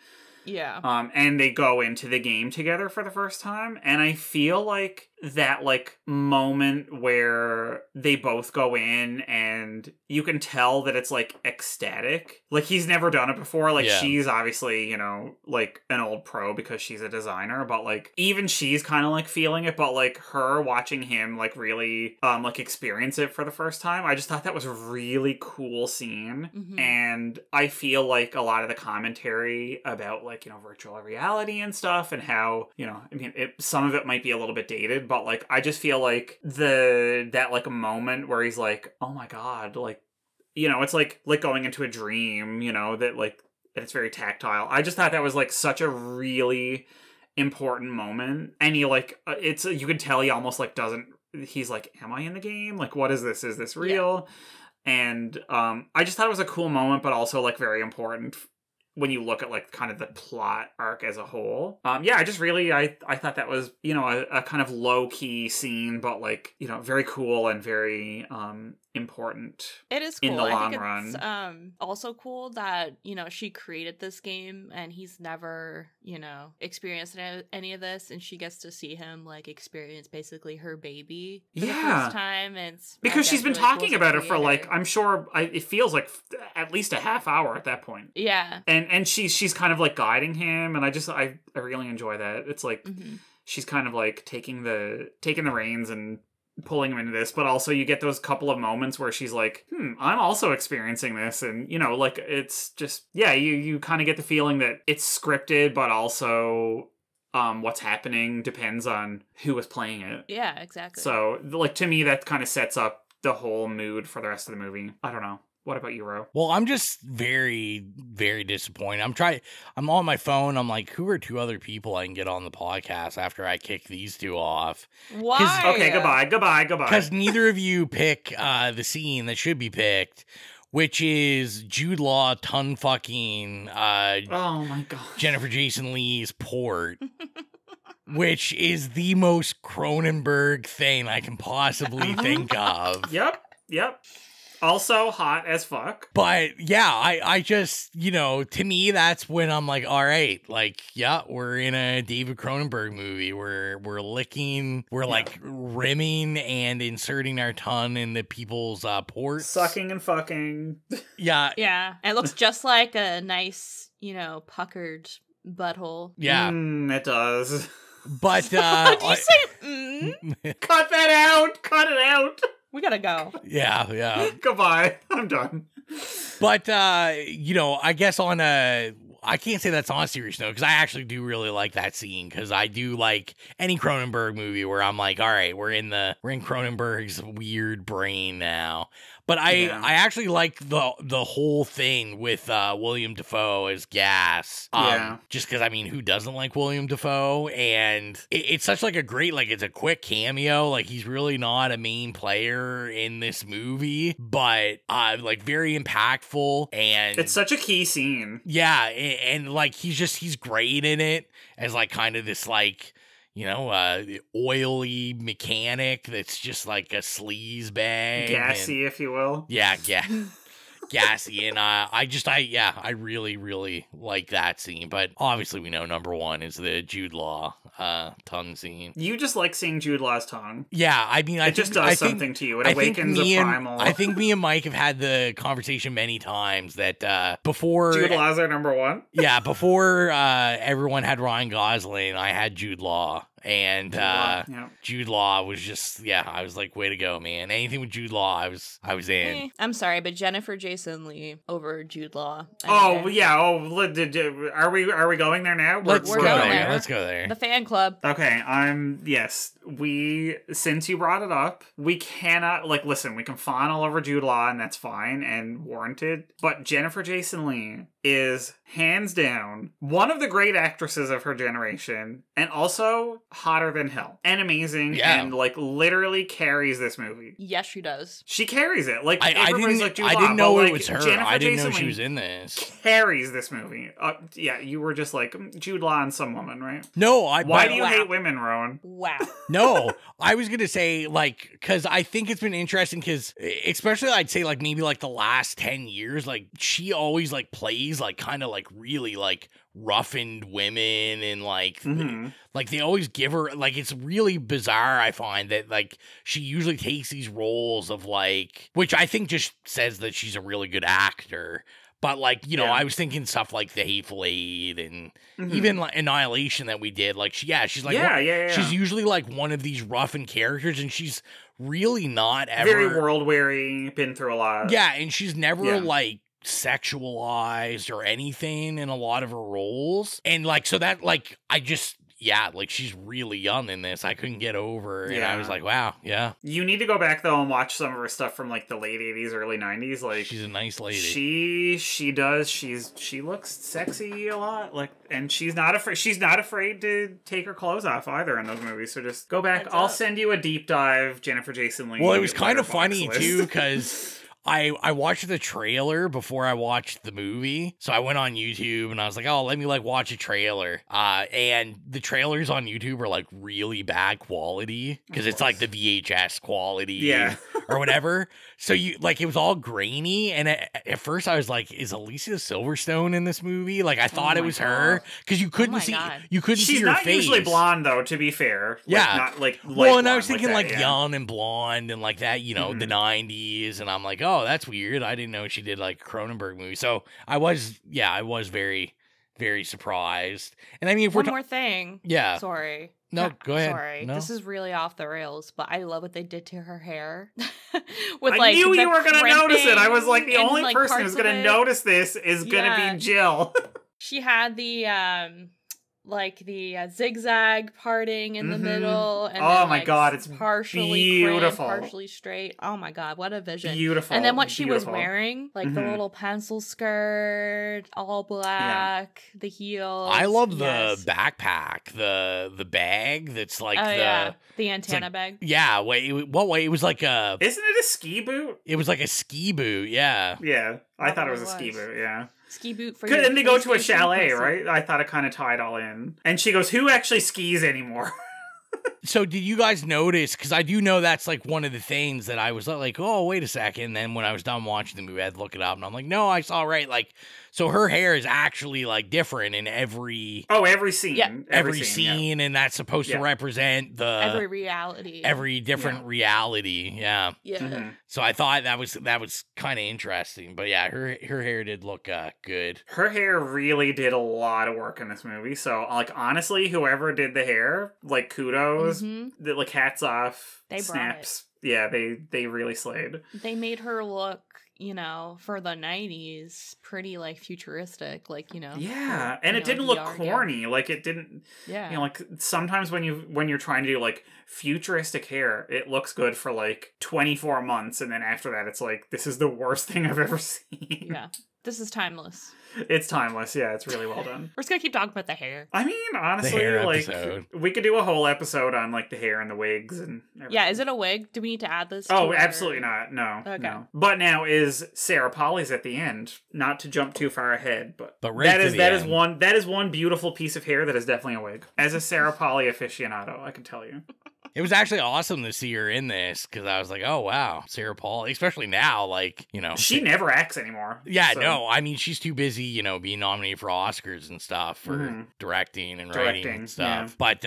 Yeah. And they go into the game together for the first time, and I feel like that, like, moment where they both go in and you can tell that it's, like, ecstatic. Like, he's never done it before. Like, she's obviously, you know, like, an old pro because she's a designer, but, like, even she's kind of, like, feeling it, but, like, her watching him, like, really, like, experience it for the first time, I just thought that was a really cool scene. And I feel like a lot of the commentary about, like, you know, virtual reality and stuff, and how, you know, I mean, some of it might be a little bit dated, but, like, I just feel like that like, moment where he's like, oh my god, like, you know, it's like going into a dream, you know, that, like, that it's very tactile. I just thought that was, like, such a really important moment. And he, like, you could tell he almost, like, he's like, am I in the game? Like, what is this? Is this real? And I just thought it was a cool moment, but also, like, very important when you look at, like, kind of the plot arc as a whole. I just really, I thought that was, you know, a kind of low-key scene, but, like, you know, very cool and very important. It is cool. In the long run. It's also cool that, you know, she created this game and he's never, you know, experienced any of this, and she gets to see him, like, experience basically her baby for the first time. And because she's been talking about it for, like, I'm sure it feels like at least a half hour at that point. Yeah. And she's kind of, like, guiding him, and I really enjoy that. It's like she's kind of, like, taking the reins and pulling him into this, but also you get those couple of moments where she's like, I'm also experiencing this, and, you know, like, it's just, you kind of get the feeling that it's scripted, but also what's happening depends on who is playing it. Yeah, exactly. So, like, to me, that kind of sets up the whole mood for the rest of the movie. I don't know. What about you, Ro? Well, I'm just very, very disappointed. I'm on my phone. I'm like, who are two other people I can get on the podcast after I kick these two off? Why? Okay, goodbye. Because neither of you pick the scene that should be picked, which is Jude Law fucking oh my god, Jennifer Jason Leigh's port. Which is the most Cronenberg thing I can possibly think of. Yep. Also hot as fuck. But yeah, I just, to me, that's when I'm like, all right, like, yeah, we're in a David Cronenberg movie. We're licking, we're like rimming and inserting our tongue into people's ports. Sucking and fucking. Yeah. Yeah. It looks just like a nice, puckered butthole. Yeah. It does. But, Did you say, Cut that out! Cut it out! We gotta go. Yeah. Goodbye. I'm done. But, I guess I can't say that's on a serious note, because I actually do really like that scene, because I do like any Cronenberg movie where I'm like, all right, we're in Cronenberg's weird brain now. But I actually like the whole thing with William Dafoe as Gas. Just because, who doesn't like William Dafoe? And it's such like a great, like, it's a quick cameo. Like, he's really not a main player in this movie, but like very impactful. And it's such a key scene. Yeah, and like he's great in it as like kind of this like, oily mechanic that's just like a sleaze bag. Gassy, if you will. Yeah. Gassy. And I really, really like that scene. But obviously we know number one is the Jude Law tongue scene. You just like seeing Jude Law's tongue. Yeah, it just does something to you. It awakens a primal. I think me and Mike have had the conversation many times that before Jude Law's our number one. Yeah, before everyone had Ryan Gosling, I had Jude Law. And Jude Law was just, I was like, way to go, man. Anything with Jude Law, I was in. I'm sorry, but Jennifer Jason Leigh over Jude Law. Are we going there now? Let's go there. Let's go there. The fan club. Okay, since you brought it up, we cannot, listen, we can fawn all over Jude Law, and that's fine and warranted, but Jennifer Jason Leigh is hands down one of the great actresses of her generation, and also hotter than hell and amazing, and literally carries this movie. Yes, she does. She carries it. Like, I didn't know it was her. I didn't know she was in this. Carries this movie. You were just like Jude Law and some woman, right? No, why do you hate women, Rowan? Wow. No, I was gonna say because I think it's been interesting because especially I'd say maybe the last 10 years, she always plays kind of really roughened women and they always give her it's really bizarre. I find that she usually takes these roles of which I think just says that she's a really good actor. But I was thinking stuff like The Hateful Eight and even Annihilation that we did. She's usually one of these roughened characters, and she's really not ever very world weary, been through a lot. Yeah, and she's never sexualized or anything in a lot of her roles. And so that I just she's really young in this. I couldn't get over, and I was like, wow, yeah. You need to go back though and watch some of her stuff from the late 80s, early 90s. She's a nice lady. She does. She looks sexy a lot. And she's not afraid to take her clothes off either in those movies. So just go back. I'll send you a deep dive Jennifer Jason Leigh. Well, it was kind of funny too because I watched the trailer before I watched the movie. So I went on YouTube and I was like, oh, let me watch a trailer. And the trailers on YouTube are really bad quality because it's the VHS quality or whatever. So it was all grainy. And at first I was like, is Alicia Silverstone in this movie? I thought it was her because you couldn't see her face. She's not usually blonde though, to be fair. Not well, and I was thinking young and blonde and that, the 90s. And I'm like, oh, that's weird. I didn't know she did a Cronenberg movie. So I was very, very surprised. And if one more thing. Yeah. Sorry. No, go ahead. Sorry. No. This is really off the rails, but I love what they did to her hair. I knew you were going to notice it. I was the only person who's going to notice this is going to be Gill. She had the the zigzag parting in the middle, and then, my god, it's partially beautiful, crimmed, partially straight. Oh my god, what a vision! Beautiful. And then what she was wearing, the little pencil skirt, all black, the heels. I love the backpack, the bag that's the antenna bag. Yeah, what way? It was isn't it a ski boot? It was a ski boot. Yeah. Yeah, I thought it was a ski boot. Yeah. Ski boot for and they go to a chalet, right? I thought it kind of tied all in. And she goes, who actually skis anymore? So did you guys notice, because I do know that's like one of the things that I was like, oh, wait a second. And then when I was done watching the movie, I had to look it up. And I'm like, no, I saw right. Like, so her hair is actually like different in every... Oh, every scene. Yeah. Every scene, and that's supposed to represent the... Every reality. Every different reality, yeah. Yeah. So I thought that was kind of interesting. But yeah, her hair did look good. Her hair really did a lot of work in this movie. So, like, honestly, whoever did the hair, like, kudos. Like, hats off. They snaps. Yeah, they really slayed. They made her look, you know, for the 90s, pretty, like, futuristic, like, you know. Yeah, for, and it didn't look VR corny. game. Like, it didn't... Yeah. You know, like, sometimes when you're trying to do, like, futuristic hair, it looks good for, like, 24 months, and then after that, it's like, this is the worst thing I've ever seen. Yeah. This is timeless. It's timeless, yeah, it's really well done. We're just gonna keep talking about the hair. I mean, honestly, like, we could do a whole episode on, like, the hair and the wigs and everything. Yeah, is it a wig? Do we need to add this? Oh, absolutely not. No. Okay. No. But now is Sarah Polly's at the end. Not to jump too far ahead, but right that is one beautiful piece of hair that is definitely a wig. As a Sarah Polly aficionado, I can tell you. It was actually awesome to see her in this, because I was like, oh, wow, Sarah Polly, especially now, like, you know. She never acts anymore. Yeah, so. no, I mean, she's too busy, you know, being nominated for Oscars and stuff for directing and writing and stuff. Yeah. But,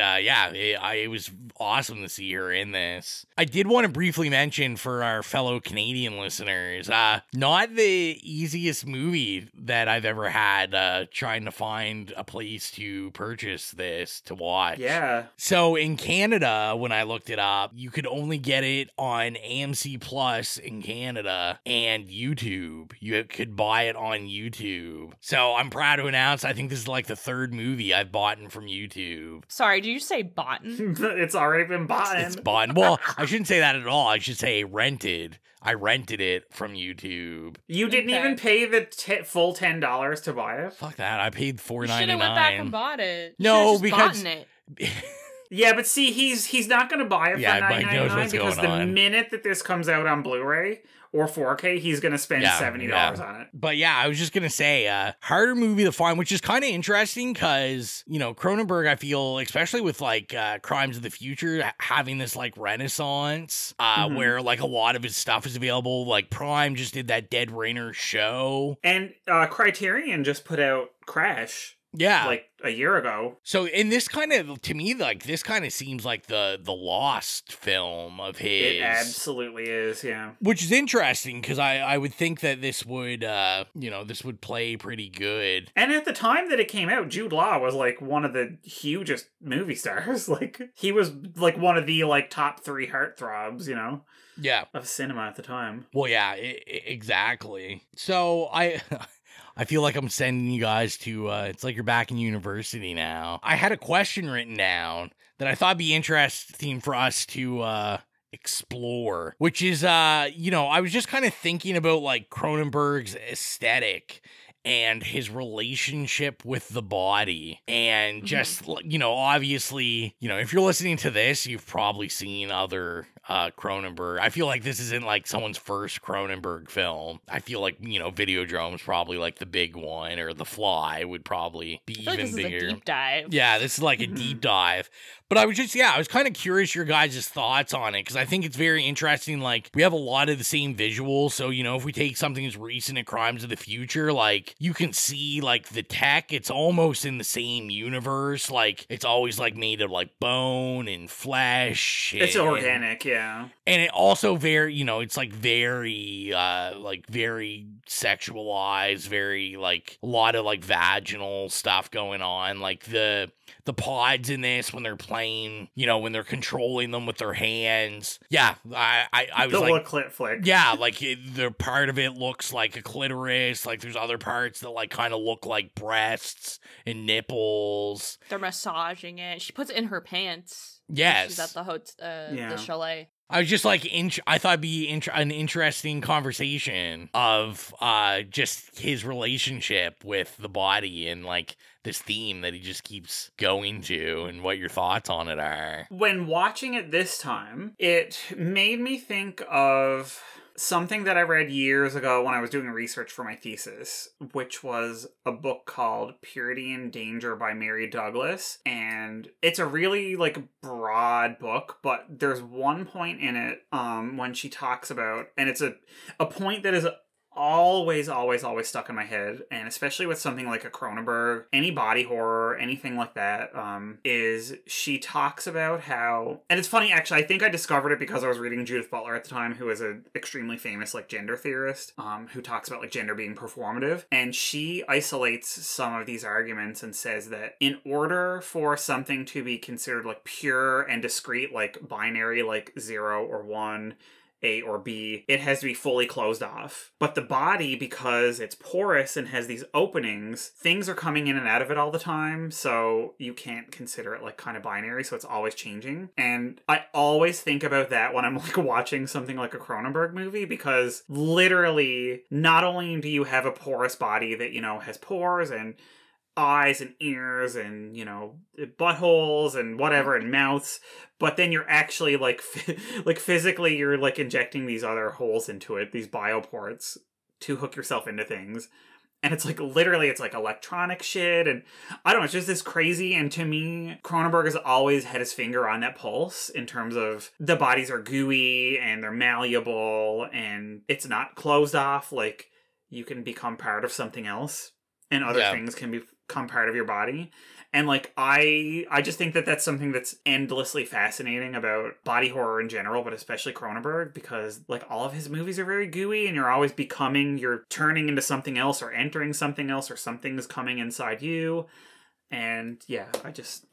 it was awesome to see her in this. I did want to briefly mention for our fellow Canadian listeners, not the easiest movie that I've ever had trying to find a place to purchase this to watch. Yeah. So in Canada, when I looked it up, you could only get it on AMC Plus in Canada and YouTube. You could buy it on YouTube. So I'm proud to announce, I think this is like the third movie I've bought from YouTube. Sorry, did you say bought? It's already been bought. It's bought. Well, I shouldn't say that at all. I should say rented. I rented it from YouTube. You didn't even pay the full $10 to buy it? Fuck that. I paid $4.99. You should have went back and bought it. No, because... It. Yeah, but see, he's not going to buy it for $9.99 because the on. minute that this comes out on Blu-ray or 4K, he's going to spend $70 on it. But yeah, I was just going to say, harder movie to find, which is kind of interesting because, you know, Cronenberg, I feel, especially with like Crimes of the Future, having this like renaissance where like a lot of his stuff is available. Like Prime just did that Dead Rainer show. And Criterion just put out Crash. Yeah. Like a year ago. So, and this kind of, to me, like, this kind of seems like the Lost film of his. It absolutely is, yeah. Which is interesting, because I would think that this would, this would play pretty good. And at the time that it came out, Jude Law was, like, one of the hugest movie stars. Like, he was, like, one of the, like, top 3 heartthrobs, you know? Yeah. Of cinema at the time. Well, yeah, exactly. So, I feel like I'm sending you guys to, it's like you're back in university now. I had a question written down that I thought would be interesting for us to explore, which is, I was just kind of thinking about, like, Cronenberg's aesthetic and his relationship with the body. And just, obviously, if you're listening to this, you've probably seen other Cronenberg. I feel like this isn't like someone's first Cronenberg film. I feel like, Videodrome's probably like the big one, or The Fly would probably be even this bigger. Is a deep dive. Yeah, this is like a deep dive. But I was kind of curious your guys' thoughts on it, because I think it's very interesting. Like, we have a lot of the same visuals. So, if we take something as recent as Crimes of the Future, like, you can see, like, the tech, it's almost in the same universe. Like, it's always, like, made of, like, bone and flesh. It's organic, yeah. And it also it's, like, very sexualized, very, like, a lot of, like, vaginal stuff going on. Like, the pods in this, when they're playing, when they're controlling them with their hands. Yeah, I was like... The clit flick. Yeah, like, the part of it looks like a clitoris. Like, there's other parts that, like, kind of look like breasts and nipples. They're massaging it. She puts it in her pants. Yes. She's at the chalet. I was just like, I thought it'd be an interesting conversation of just his relationship with the body and, like, this theme that he just keeps going to, and what your thoughts on it are. When watching it this time, it made me think of something that I read years ago when I was doing research for my thesis, which was a book called Purity and Danger by Mary Douglas. And it's a really like broad book, but there's one point in it when she talks about, and it's a point that is always stuck in my head, and especially with something like a Cronenberg, any body horror, anything like that, is she talks about how, and it's funny actually, I think I discovered it because I was reading Judith Butler at the time, who is an extremely famous like gender theorist, who talks about like gender being performative, and she isolates some of these arguments and says that in order for something to be considered like pure and discrete, like binary, like 0 or 1, A or B, it has to be fully closed off. But the body, because it's porous and has these openings, things are coming in and out of it all the time, so you can't consider it like kind of binary, so it's always changing. And I always think about that when I'm like watching something like a Cronenberg movie, because literally, not only do you have a porous body that, you know, has pores and eyes and ears and, you know, buttholes and whatever and mouths, but then you're actually like like physically you're like injecting these other holes into it, these bioports, to hook yourself into things. And it's like literally it's like electronic shit, and I don't know, it's just this crazy. And to me, Cronenberg has always had his finger on that pulse in terms of the bodies are gooey and they're malleable and it's not closed off, like you can become part of something else and other things can become part of your body. And like I just think that that's something that's endlessly fascinating about body horror in general, but especially Cronenberg, because like all of his movies are very gooey and you're turning into something else or entering something else, or something's coming inside you. And yeah,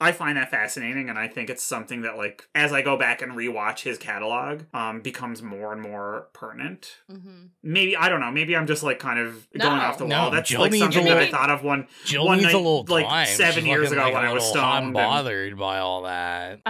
I find that fascinating, and I think it's something that, like, as I go back and rewatch his catalog, becomes more and more pertinent. Mm-hmm. Maybe, I don't know, maybe I'm just, like, kind of going off the wall. That's, Jill, like, something that I thought of one night, like, 7 years ago when I was stoned. Bothered by all that.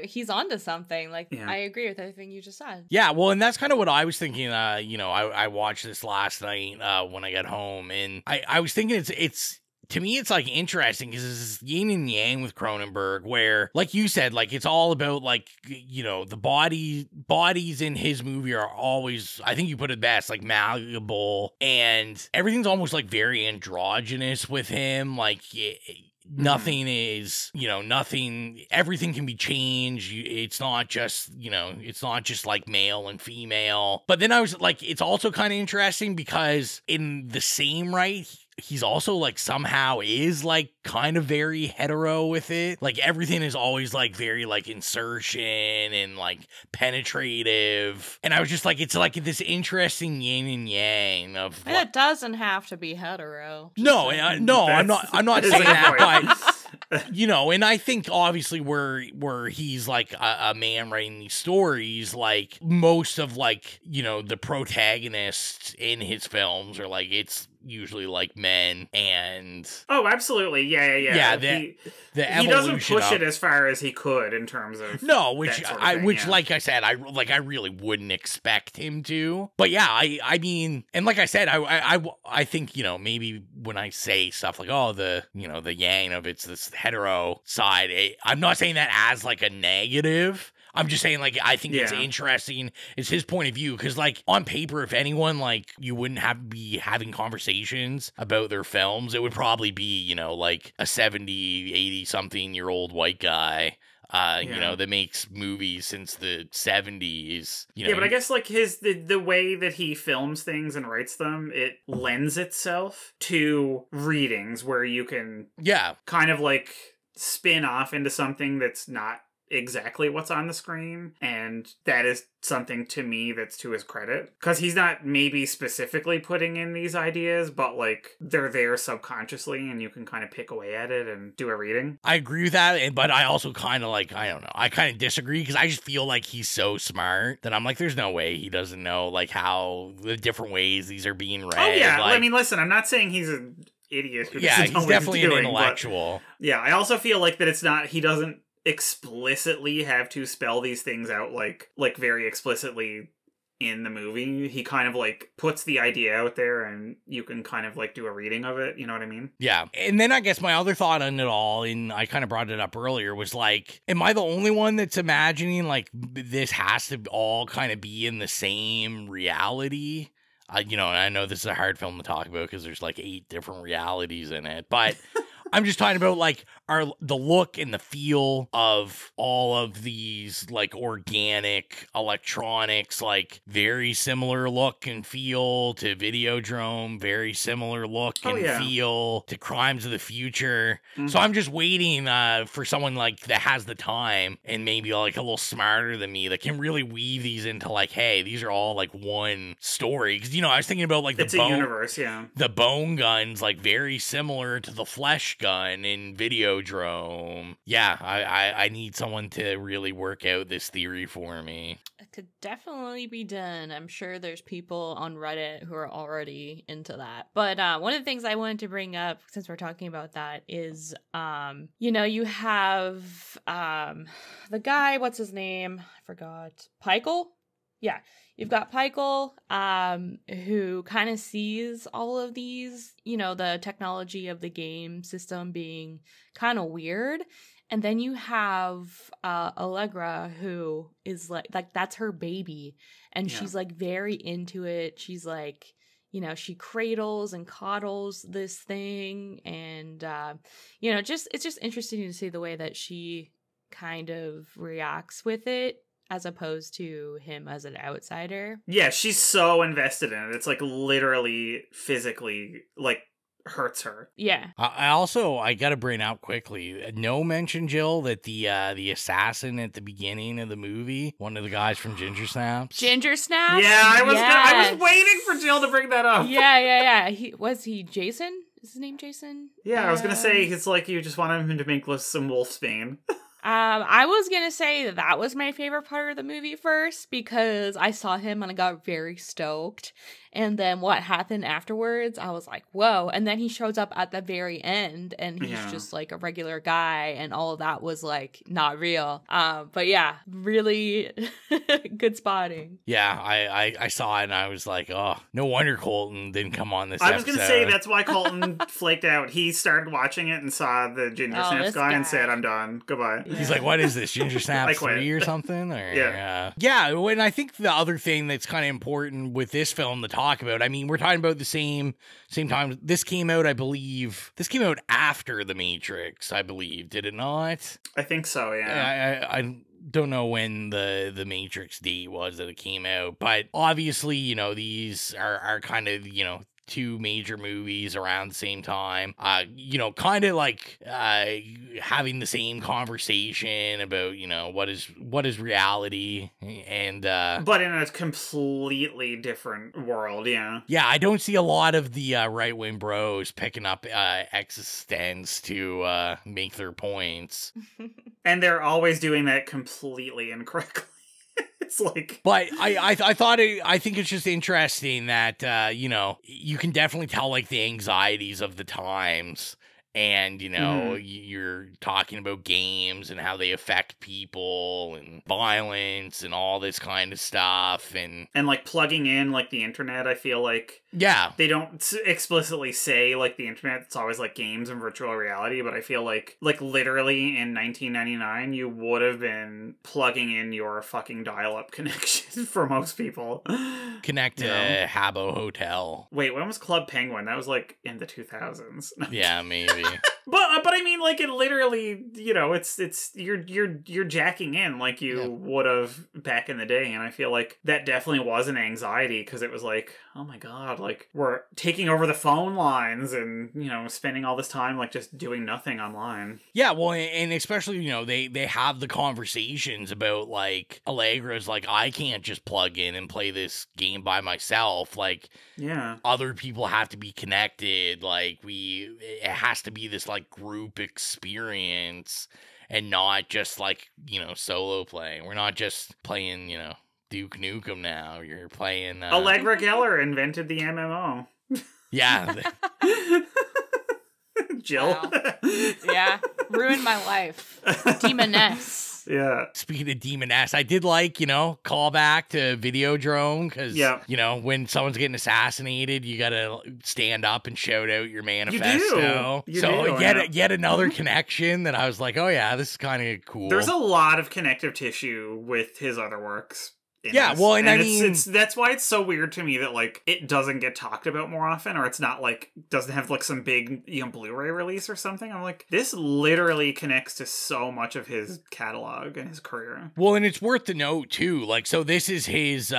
He's onto something. Like, I agree with everything you just said. Yeah, well, and that's kind of what I was thinking. I watched this last night when I got home, and I was thinking it's to me, it's like interesting because it's yin and yang with Cronenberg, where, like you said, like it's all about like, you know, the bodies in his movie are always, I think you put it best, like malleable, and everything's almost like very androgynous with him. Like nothing is, you know, everything can be changed. It's not just like male and female. But then I was like, it's also kind of interesting because in the same right, he's also like somehow is like kind of very hetero with it. Like everything is always like very like insertion and like penetrative. And I was just like, it's like this interesting yin and yang of. And it doesn't have to be hetero. No, I'm not saying that, but you know, and I think obviously where he's like a man writing these stories, like most of like, you know, the protagonists in his films are like, it's usually like men, and absolutely, yeah. The he doesn't push it as far as he could in terms of like I said, I really wouldn't expect him to. But yeah, I mean, and like I said, I think, you know, maybe when I say stuff like, oh, the, you know, the yang of it's this hetero side, I'm not saying that as like a negative. I'm just saying, like, I think it's interesting. It's his point of view. Because, like, on paper, if anyone, like, you wouldn't be having conversations about their films, it would probably be, you know, like a 70, 80-something-year-old white guy, you know, that makes movies since the 70s. You know? Yeah, but I guess, like, the way that he films things and writes them, it lends itself to readings where you can kind of, like, spin off into something that's not exactly what's on the screen, and that is something to me that's to his credit, because he's not maybe specifically putting in these ideas, but like they're there subconsciously and you can kind of pick away at it and do a reading. I agree with that, but I also kind of like, I don't know, I kind of disagree, because I just feel like he's so smart that I'm like, there's no way he doesn't know like how the different ways these are being read. Oh yeah, like, I mean, listen, I'm not saying he's an idiot who he's definitely an intellectual. Yeah, I also feel like that it's not, he doesn't explicitly have to spell these things out like very explicitly in the movie. He kind of like puts the idea out there and you can kind of like do a reading of it. You know what I mean? Yeah. And then I guess my other thought on it all, and I kind of brought it up earlier, was like, am I the only one that's imagining like this has to all kind of be in the same reality? And I know this is a hard film to talk about because there's like 8 different realities in it, but I'm just talking about like the look and the feel of all of these like organic electronics, like very similar look and feel to Videodrome, very similar look and feel to Crimes of the Future. Mm-hmm. So I'm just waiting for someone like that has the time and maybe like a little smarter than me that can really weave these into like, hey, these are all like one story. Because I was thinking about like it's a universe, yeah. The bone gun's like very similar to the flesh gun in Videodrome. Yeah, I need someone to really work out this theory for me. It could definitely be done. I'm sure there's people on Reddit who are already into that. But one of the things I wanted to bring up, since we're talking about that, is, you have the guy, what's his name? I forgot. Pikel? Yeah. You've got Pikel, who kind of sees all of these, the technology of the game system being kind of weird. And then you have Allegra, who is like that's her baby. And she's like very into it. She's like, she cradles and coddles this thing. And, it's just interesting to see the way that she kind of reacts with it, as opposed to him as an outsider. Yeah, she's so invested in it. It's like literally physically like hurts her. Yeah. I gotta bring out quickly, no mention, Jill, that the assassin at the beginning of the movie, one of the guys from Ginger Snaps. Ginger Snaps? Yeah, I was waiting for Jill to bring that up. Yeah. Was he Jason? Is his name Jason? Yeah, I was gonna say it's like you just wanted him to make some Wolfsbane. I was gonna say that was my favorite part of the movie first, because I saw him and I got very stoked. And then what happened afterwards, I was like, whoa. And then he shows up at the very end and he's just like a regular guy, and all of that was like not real. But yeah, really good spotting. Yeah, I saw it and I was like, oh, no wonder Colton didn't come on this I was going to say that's why Colton flaked out. He started watching it and saw the Ginger Snaps guy and said, I'm done. Goodbye. Yeah. He's like, what is this, Ginger Snaps 3 or something? Or, yeah, and I think the other thing that's kind of important with this film to talk about, I mean, we're talking about the same time. This came out, I believe, after The Matrix, I believe. Did it not? I think so, yeah. I don't know when the Matrix date was that it came out, but obviously, these are kind of, 2 major movies around the same time, kind of like having the same conversation about, what is reality, and but in a completely different world. Yeah, I don't see a lot of the right-wing bros picking up eXistenZ to make their points. And they're always doing that completely incorrectly. It's like, but I think it's just interesting that you can definitely tell like the anxieties of the times, and you're talking about games and how they affect people and violence and all this kind of stuff, and like plugging in like the internet. I feel like they don't explicitly say like the internet. It's always like games and virtual reality, but I feel like literally in 1999 you would have been plugging in your fucking dial-up connection for most people. Connect to Habbo Hotel. Wait, when was Club Penguin? That was like in the 2000s. Yeah, maybe. But I mean, like, it literally, it's you're jacking in like you would have back in the day, and I feel like that definitely was an anxiety, because it was like, oh my god, like we're taking over the phone lines and spending all this time like just doing nothing online. Yeah, well, and especially they have the conversations about like Allegra's like, I can't just plug in and play this game by myself. Like, other people have to be connected. Like it has to be this like group experience and not just like solo playing. We're not just playing Duke Nukem now. You're playing Allegra Geller invented the MMO. Yeah. Jill. Wow. Yeah, ruined my life. Demoness. Yeah. Speaking of Demon-esque, I did like, call back to Videodrome because, when someone's getting assassinated, you got to stand up and shout out your manifesto. You do. Yet another connection that I was like, oh yeah, this is kind of cool. There's a lot of connective tissue with his other works. Yeah, well, and I mean... that's why it's so weird to me that, like, it doesn't get talked about more often, or it's not, like, doesn't have, like, some big, Blu-ray release or something. I'm like, this literally connects to so much of his catalog and his career. Well, and it's worth to note, too, like, so this is his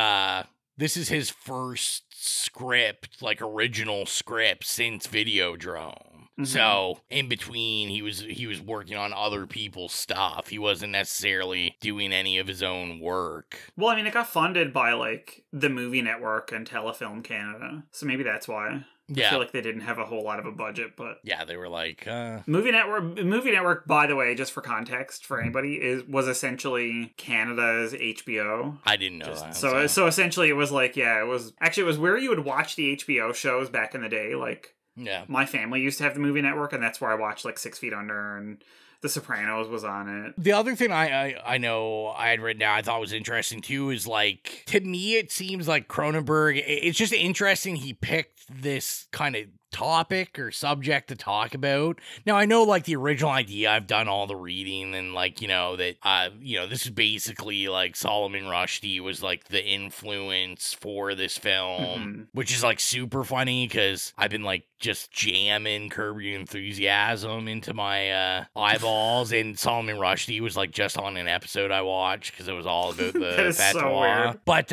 first script, like, original script since Videodrome. Mm-hmm. So in between, he was working on other people's stuff. He wasn't necessarily doing any of his own work. Well, I mean, it got funded by like the Movie Network and Telefilm Canada, so maybe that's why. Yeah. I feel like they didn't have a whole lot of a budget, but yeah, they were like Movie Network. By the way, just for context for anybody, was essentially Canada's HBO. I didn't know that. So essentially, it was like it was where you would watch the HBO shows back in the day, like. Yeah. My family used to have the Movie Network, and that's where I watched, like, 6 Feet Under, and The Sopranos was on it. The other thing I know I had written down I thought was interesting, too, is, like, to me, it seems like Cronenberg, it's just interesting he picked this kind of topic or subject to talk about. Now, I know, like, the original idea, I've done all the reading and, like, that, this is basically, like, Salman Rushdie was, like, the influence for this film, which is, like, super funny because I've been, like, just jamming Curb Your Enthusiasm into my eyeballs, and Salman Rushdie was, like, just on an episode I watched because it was all about the fatwa. So weird. But,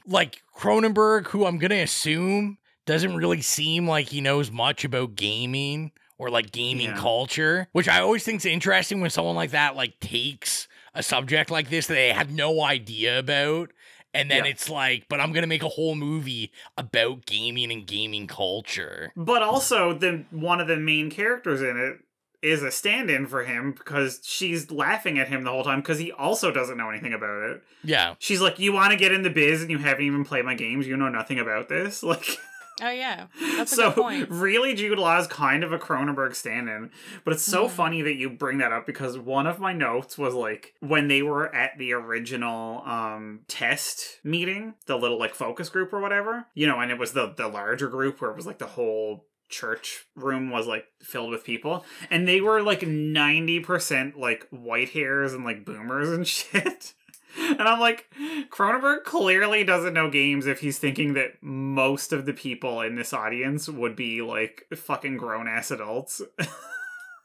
like, Cronenberg, who I'm gonna assume doesn't really seem like he knows much about gaming or like gaming culture, which I always think is interesting when someone like that like takes a subject like this that they have no idea about. And then it's like, but I'm going to make a whole movie about gaming and gaming culture. But also one of the main characters in it is a stand-in for him because she's laughing at him the whole time because he also doesn't know anything about it. Yeah. She's like, you want to get in the biz and you haven't even played my games. You know nothing about this. Like... Oh, yeah. That's a good point. Really, Jude Law is kind of a Cronenberg stand-in. But it's so funny that you bring that up because one of my notes was, like, when they were at the original test meeting, the little, like, focus group or whatever, and it was the larger group where it was, like, the whole church room was, like, filled with people. And they were, like, 90%, like, white hairs and, like, boomers and shit. And I'm like, Cronenberg clearly doesn't know games if he's thinking that most of the people in this audience would be, like, fucking grown-ass adults.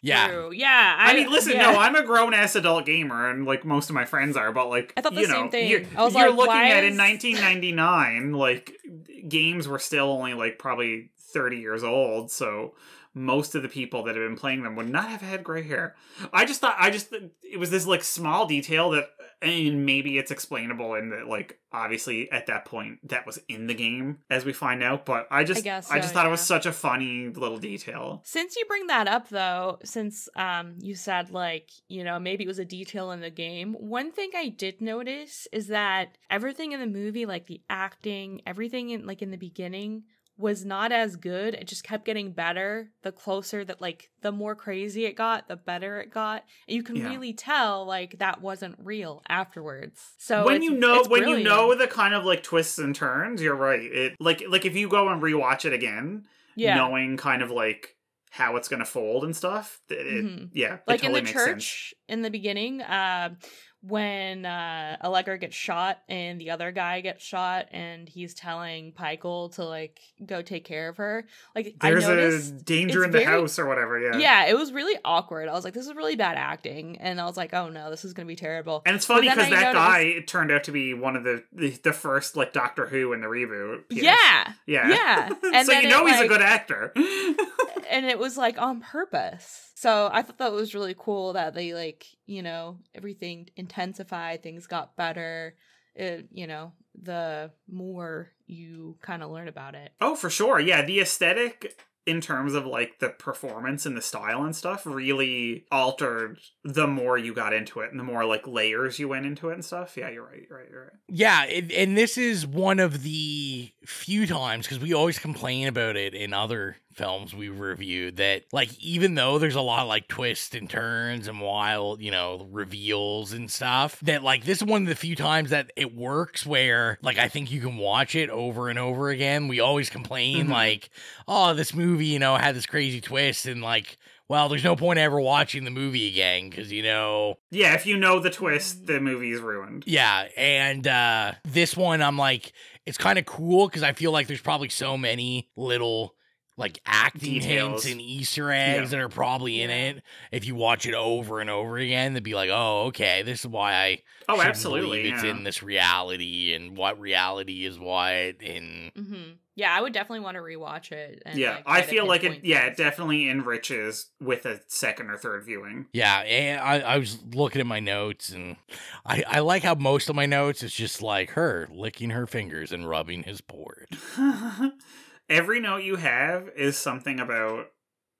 Yeah. True. Yeah. I mean, listen, no, I'm a grown-ass adult gamer, and, like, most of my friends are, but, like, I thought the same thing. You're like, looking at in 1999, like, games were still only, like, probably 30 years old, so... most of the people that have been playing them would not have had gray hair. I just thought it was this like small detail that, and maybe it's explainable in that, like, obviously at that point that was in the game as we find out, but I just thought it was such a funny little detail. Since you bring that up though, since you said like, maybe it was a detail in the game, one thing I did notice is that everything in the movie, like the acting, everything in the beginning was not as good. It just kept getting better. The closer that, like, the more crazy it got, the better it got. And you can really tell, like, that wasn't real afterwards. So when you know the kind of, like, twists and turns, you're right. It like if you go and rewatch it again, knowing kind of, like, how it's gonna fold and stuff, it like totally in the church in the beginning, when Allegra gets shot and the other guy gets shot and he's telling Pikel to, like, go take care of her. Like, there's a danger in the house or whatever, Yeah, it was really awkward. I was like, this is really bad acting. And I was like, oh no, this is going to be terrible. And it's funny because that guy turned out to be one of the first, like, Doctor Who in the reboot. Yeah. And so he's a good actor. And it was, like, on purpose. So I thought that was really cool that they, like, everything intensified, things got better, the more you kind of learn about it. Oh, for sure. Yeah, the aesthetic in terms of like the performance and the style and stuff really altered the more you got into it and the more like layers you went into it and stuff. Yeah, you're right. Yeah, and this is one of the few times, because we always complain about it in other films we reviewed, that like even though there's a lot of like twists and turns and wild, you know, reveals and stuff, that like this is one of the few times that it works where like I think you can watch it over and over again. We always complain like, oh, this movie, you know, had this crazy twist, and like, well, there's no point ever watching the movie again because, you know... Yeah, if you know the twist, the movie's ruined. Yeah, and this one, I'm like, it's kind of cool because I feel like there's probably so many little, like, acting hints and Easter eggs that are probably in it. If you watch it over and over again, they'd be like, oh, okay, this is why I absolutely believe it's in this reality, and what reality is what, and... Yeah, I would definitely want to rewatch it. And, yeah, I feel like it definitely enriches with a second or third viewing. Yeah, and I was looking at my notes, and I like how most of my notes is just like her licking her fingers and rubbing his port. Every note you have is something about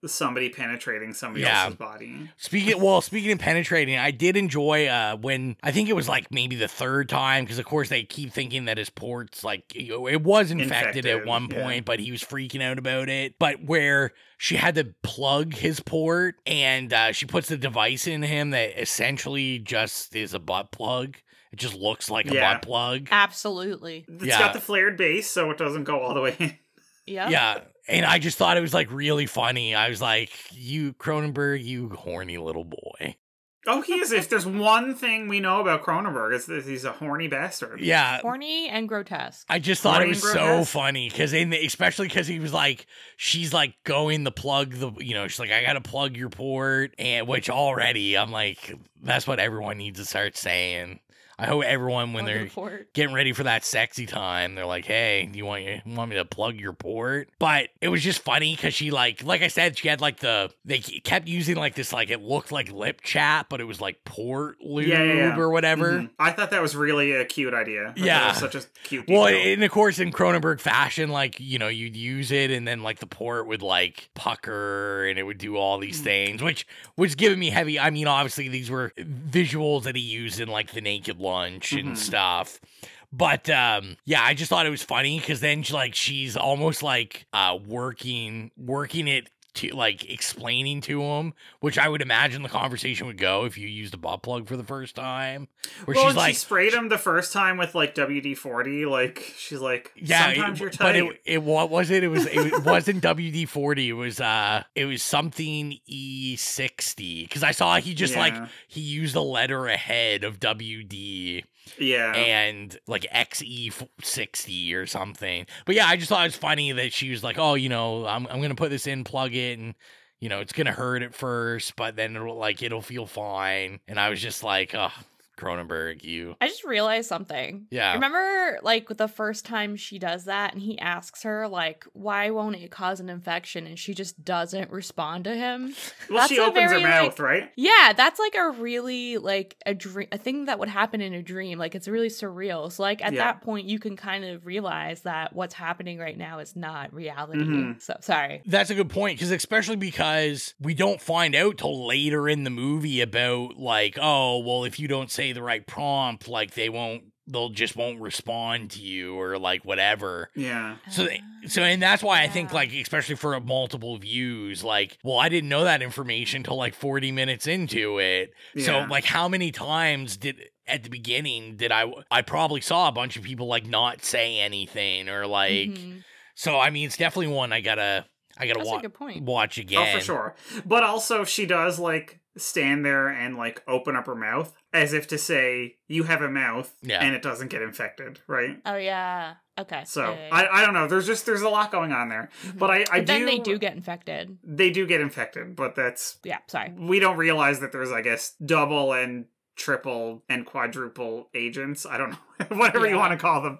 somebody penetrating somebody else's body. Speaking of penetrating, I did enjoy when I think it was like maybe the third time, because of course they keep thinking that his port's like, you know, it was infected at one point, but he was freaking out about it. But where she had to plug his port, and she puts the device in him that essentially just is a butt plug. It just looks like a butt plug. Absolutely. It's got the flared base, so it doesn't go all the way in. Yeah. And I just thought it was like really funny. I was like, you, Cronenberg, you horny little boy. Oh, he is. If there's one thing we know about Cronenberg, it's that he's a horny bastard. Yeah. Horny and grotesque. I just thought it was so funny, because especially because he was like, she's like going to plug she's like, I got to plug your port. And which already, I'm like, that's what everyone needs to start saying. I hope everyone, when they're getting ready for that sexy time, they're like, hey, do you want me to plug your port? But it was just funny because she like I said, she had like they kept using like this, like it looked like lip chat, but it was like port lube or whatever. I thought that was really a cute idea. That was such a cute detail. Well, and of course in Cronenberg fashion, like, you know, you'd use it and then like the port would like pucker and it would do all these things, which was giving me heavy. I mean, obviously these were visuals that he used in like the Naked Lunch and stuff, but I just thought it was funny because then she's almost like working it to like explaining to him, which I would imagine the conversation would go if you used a butt plug for the first time. Where she's like, she sprayed him the first time with like WD-40, like she's like, sometimes you're tight. But what was it? It wasn't WD-40. It was something E60, because I saw he just he used a letter ahead of WD. Yeah. And like XE60 or something. But yeah, I just thought it was funny that she was like, oh, you know, I'm going to put this in, plug it, and, you know, it's going to hurt at first, but then it'll feel fine. And I was just like, oh, Cronenberg, you. I just realized something. Yeah. Remember, like, the first time she does that and he asks her, like, why won't it cause an infection? And she just doesn't respond to him. Well, that's she opens her mouth, right? Yeah, that's like a really, like, a thing that would happen in a dream. Like, it's really surreal. So, like, at that point, you can kind of realize that what's happening right now is not reality. So, sorry. That's a good point, especially because we don't find out till later in the movie about, like, oh, well, if you don't say the right prompt, like they'll just won't respond to you or like whatever. Yeah. So and that's why I think, like, especially for multiple views, like, well, I didn't know that information till like 40 minutes into it. Yeah. So like, how many times at the beginning did I probably saw a bunch of people like not say anything or like, so I mean, it's definitely one I gotta watch again. Oh, for sure. But also she does like stand there and like open up her mouth as if to say, you have a mouth and it doesn't get infected, right? Oh yeah. Okay. So I don't know. There's a lot going on there. But then they do get infected. They do get infected, but that's sorry. We don't realize that there's, I guess, double and triple and quadruple agents. I don't know. Whatever you want to call them.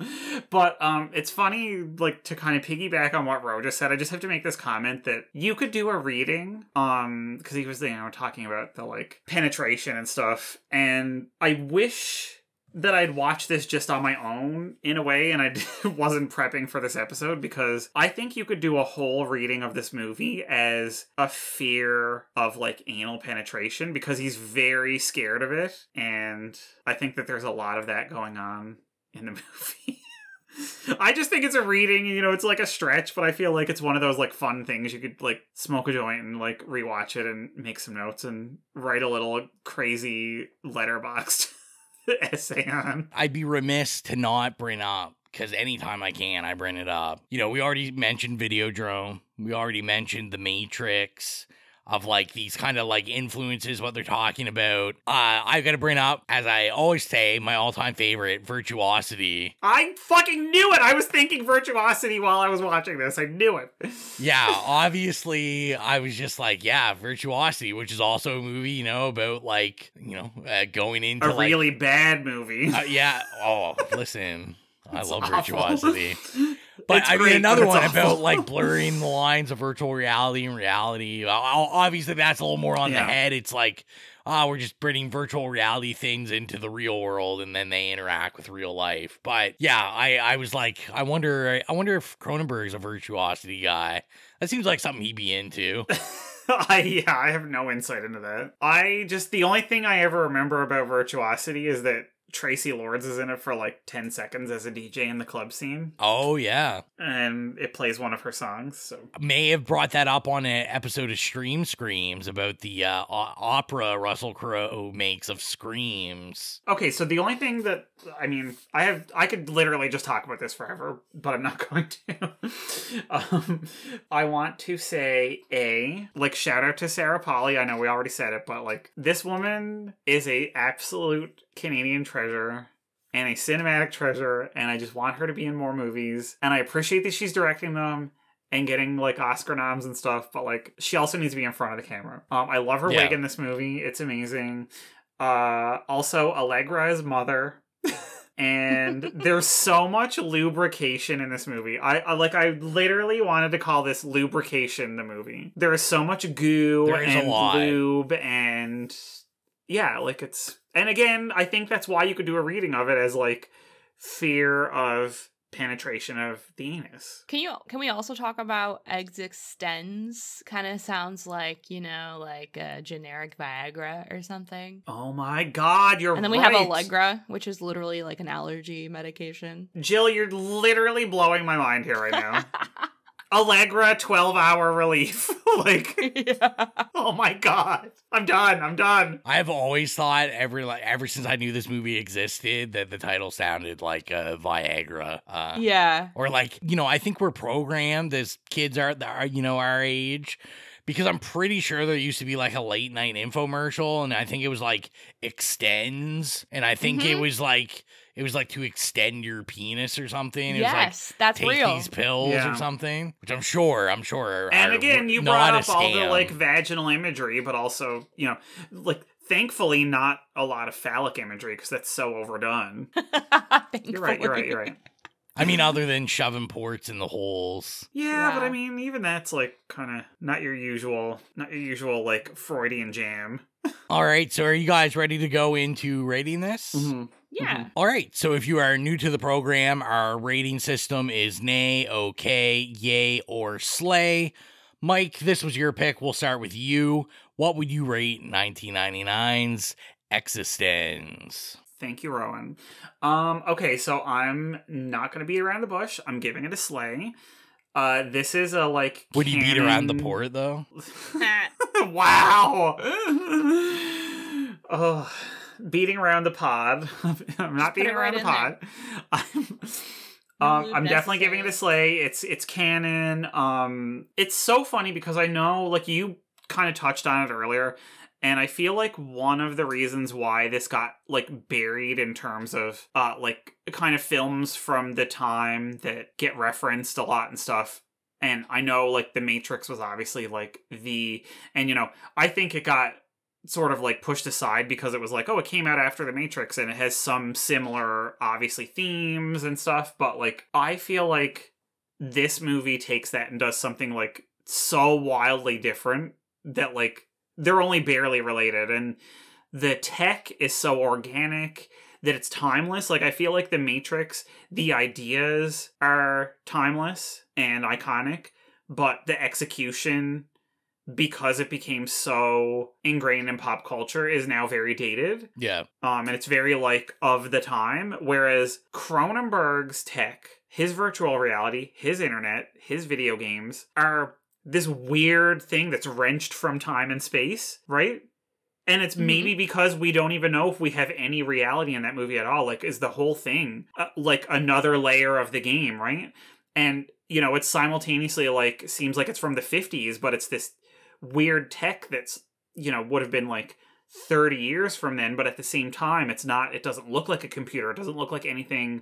But it's funny, like, to kind of piggyback on what Ro just said, I just have to make this comment that you could do a reading, because he was, talking about the, like, penetration and stuff, and I wish that I'd watch this just on my own in a way, and I wasn't prepping for this episode, because I think you could do a whole reading of this movie as a fear of like anal penetration, because he's very scared of it, and I think that there's a lot of that going on in the movie. I just think it's a reading, you know, it's like a stretch, but I feel like it's one of those like fun things you could like smoke a joint and like rewatch it and make some notes and write a little crazy letterboxed essay on. I'd be remiss to not bring up, because anytime I can, I bring it up. You know, we already mentioned Videodrome. We already mentioned The Matrix, of like these kind of like influences, what they're talking about. I gotta bring up, as I always say, my all-time favorite, Virtuosity. I fucking knew it! I was thinking Virtuosity while I was watching this. I knew it. Yeah, obviously, I was just like, yeah, Virtuosity, which is also a movie, you know, about like, you know, going into a really bad movie. Yeah. Oh, listen, I love awful. Virtuosity. But It's I mean, great, another but one it's about awful. like blurring the lines of virtual reality and reality. Obviously, that's a little more on the head. It's like, we're just bringing virtual reality things into the real world, and then they interact with real life. But yeah, I was like, I wonder if Cronenberg's a Virtuosity guy. That seems like something he'd be into. I have no insight into that. The only thing I ever remember about Virtuosity is that Tracy Lords is in it for like 10 seconds as a DJ in the club scene. Oh, yeah. And it plays one of her songs. So may have brought that up on an episode of Stream Screams about the opera Russell Crowe makes of Screams. Okay, so the only thing that, I mean, I could literally just talk about this forever, but I'm not going to. I want to say shout out to Sarah Polley. I know we already said it, but like, this woman is a absolute Canadian treasure and a cinematic treasure, and I just want her to be in more movies, and I appreciate that she's directing them and getting like Oscar noms and stuff, but like, she also needs to be in front of the camera. I love her wig in this movie. It's amazing. Also Allegra's mother. And there's so much lubrication in this movie. I literally wanted to call this Lubrication the movie. There is so much goo and lube, and yeah, like it's, and again, I think that's why you could do a reading of it as like fear of penetration of the anus. Can we also talk about eXistenZ? Kind of sounds like, you know, like a generic Viagra or something. Oh my god, you're right. And then we have Allegra, which is literally like an allergy medication. Jill, you're literally blowing my mind here right now. Allegra 12-hour relief. Oh my god. I'm done. I've always thought ever since I knew this movie existed that the title sounded like Viagra. Yeah. Or like, you know, I think we're programmed as kids are, you know, our age, because I'm pretty sure there used to be like a late night infomercial, and I think it was like eXistenZ, and I think it was like to extend your penis or something. It was like, that's take real. These pills or something, which I'm sure. And again, you brought up all the like vaginal imagery, but also, you know, like thankfully not a lot of phallic imagery, because that's so overdone. You're right. I mean, other than shoving ports in the holes. Yeah, but I mean, even that's like kind of not your usual like Freudian jam. All right, so are you guys ready to go into rating this? Mm-hmm. Yeah. All right, so if you are new to the program, our rating system is nay, okay, yay, or slay. Mike, this was your pick. We'll start with you. What would you rate 1999's eXistenZ? Thank you, Rowan. Okay, so I'm not going to beat around the bush. I'm giving it a slay. This is a, like, would you beat around the port, though? Wow! Oh, beating around the pod. I'm not beating around the pod. I'm definitely giving it a slay. It's canon. It's so funny because I know, like, you kind of touched on it earlier, and I feel like one of the reasons why this got, like, buried in terms of, like, kind of films from the time that get referenced a lot and stuff. And I know, like, The Matrix was obviously, like, and, you know, I think it got sort of, like, pushed aside because it was like, oh, it came out after The Matrix and it has some similar, obviously, themes and stuff. But, like, I feel like this movie takes that and does something, like, so wildly different that, like, they're only barely related, and the tech is so organic. that it's timeless. Like, I feel like The Matrix, the ideas are timeless and iconic, but the execution, because it became so ingrained in pop culture, is now very dated. Yeah. And it's very, like, of the time. Whereas Cronenberg's tech, his virtual reality, his internet, his video games are this weird thing that's wrenched from time and space, right? And it's maybe because we don't even know if we have any reality in that movie at all. Like, is the whole thing like another layer of the game, right? And, you know, it's simultaneously like, seems like it's from the 50s, but it's this weird tech that's, you know, would have been like 30 years from then. But at the same time, it's not, it doesn't look like a computer. It doesn't look like anything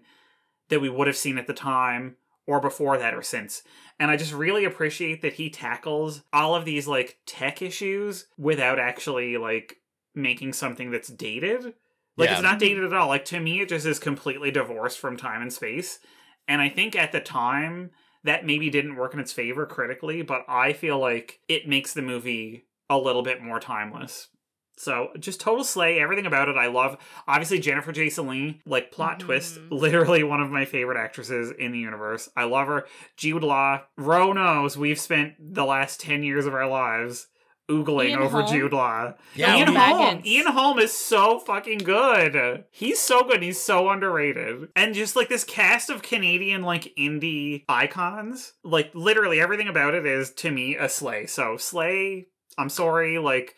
that we would have seen at the time or before that or since. And I just really appreciate that he tackles all of these, like, tech issues without actually, like, making something that's dated. Like, It's not dated at all. Like, to me, it just is completely divorced from time and space. And I think at the time, that maybe didn't work in its favor critically, but I feel like it makes the movie a little bit more timeless. So, just total slay, everything about it I love. Obviously, Jennifer Jason Leigh, like, plot twist, literally one of my favorite actresses in the universe. I love her. Jude Law, Ro knows we've spent the last 10 years of our lives oogling over Jude Law. Yeah, Ian Holm is so fucking good. He's so good. He's so underrated. And just, like, this cast of Canadian, like, indie icons, like, literally everything about it is, to me, a slay. So, slay, I'm sorry, like,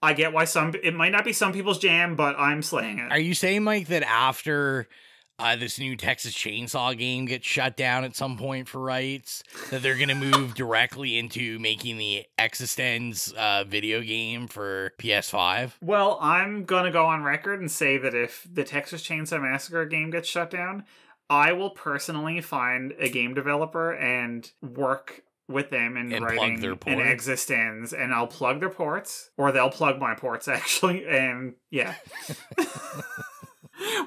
I get why it might not be some people's jam, but I'm slaying it. Are you saying, Mike, that after this new Texas Chainsaw game gets shut down at some point for rights, that they're going to move directly into making the eXistenZ video game for PS5? Well, I'm going to go on record and say that if the Texas Chainsaw Massacre game gets shut down, I will personally find a game developer and work with them and writing an eXistenZ, and I'll plug their ports, or they'll plug my ports, actually, and yeah.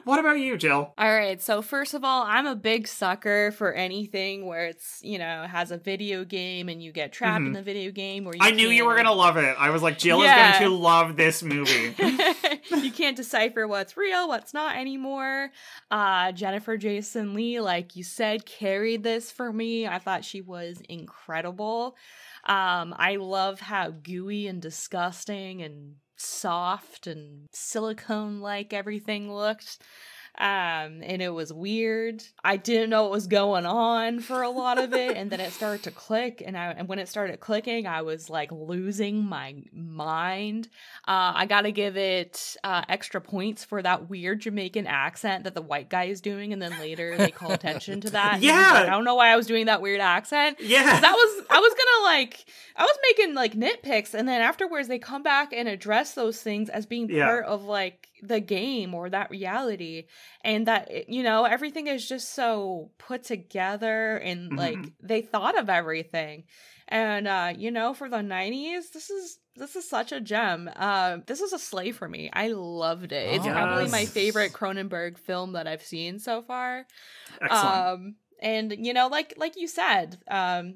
What about you, Jill? All right, so first of all, I'm a big sucker for anything where it's, you know, has a video game and you get trapped in the video game. Or I knew you were going to love it. I was like, Jill is going to love this movie. You can't decipher what's real, what's not anymore. Jennifer Jason Leigh, like you said, carried this for me. I thought she was incredible. I love how gooey and disgusting and soft and silicone-like everything looked. And it was weird. I didn't know what was going on for a lot of it, and then it started to click, and when it started clicking, I was like losing my mind. I gotta give it extra points for that weird Jamaican accent that the white guy is doing, and then later they call attention to that. Yeah, like, I don't know why I was doing that weird accent. Yeah, I was making like nitpicks, and then afterwards they come back and address those things as being part of like the game or that reality, and that, you know, everything is just so put together and like they thought of everything. And you know, for the 90s, this is such a gem. This is a slay for me. I loved it. It's probably my favorite Cronenberg film that I've seen so far. Excellent. And, you know, like you said,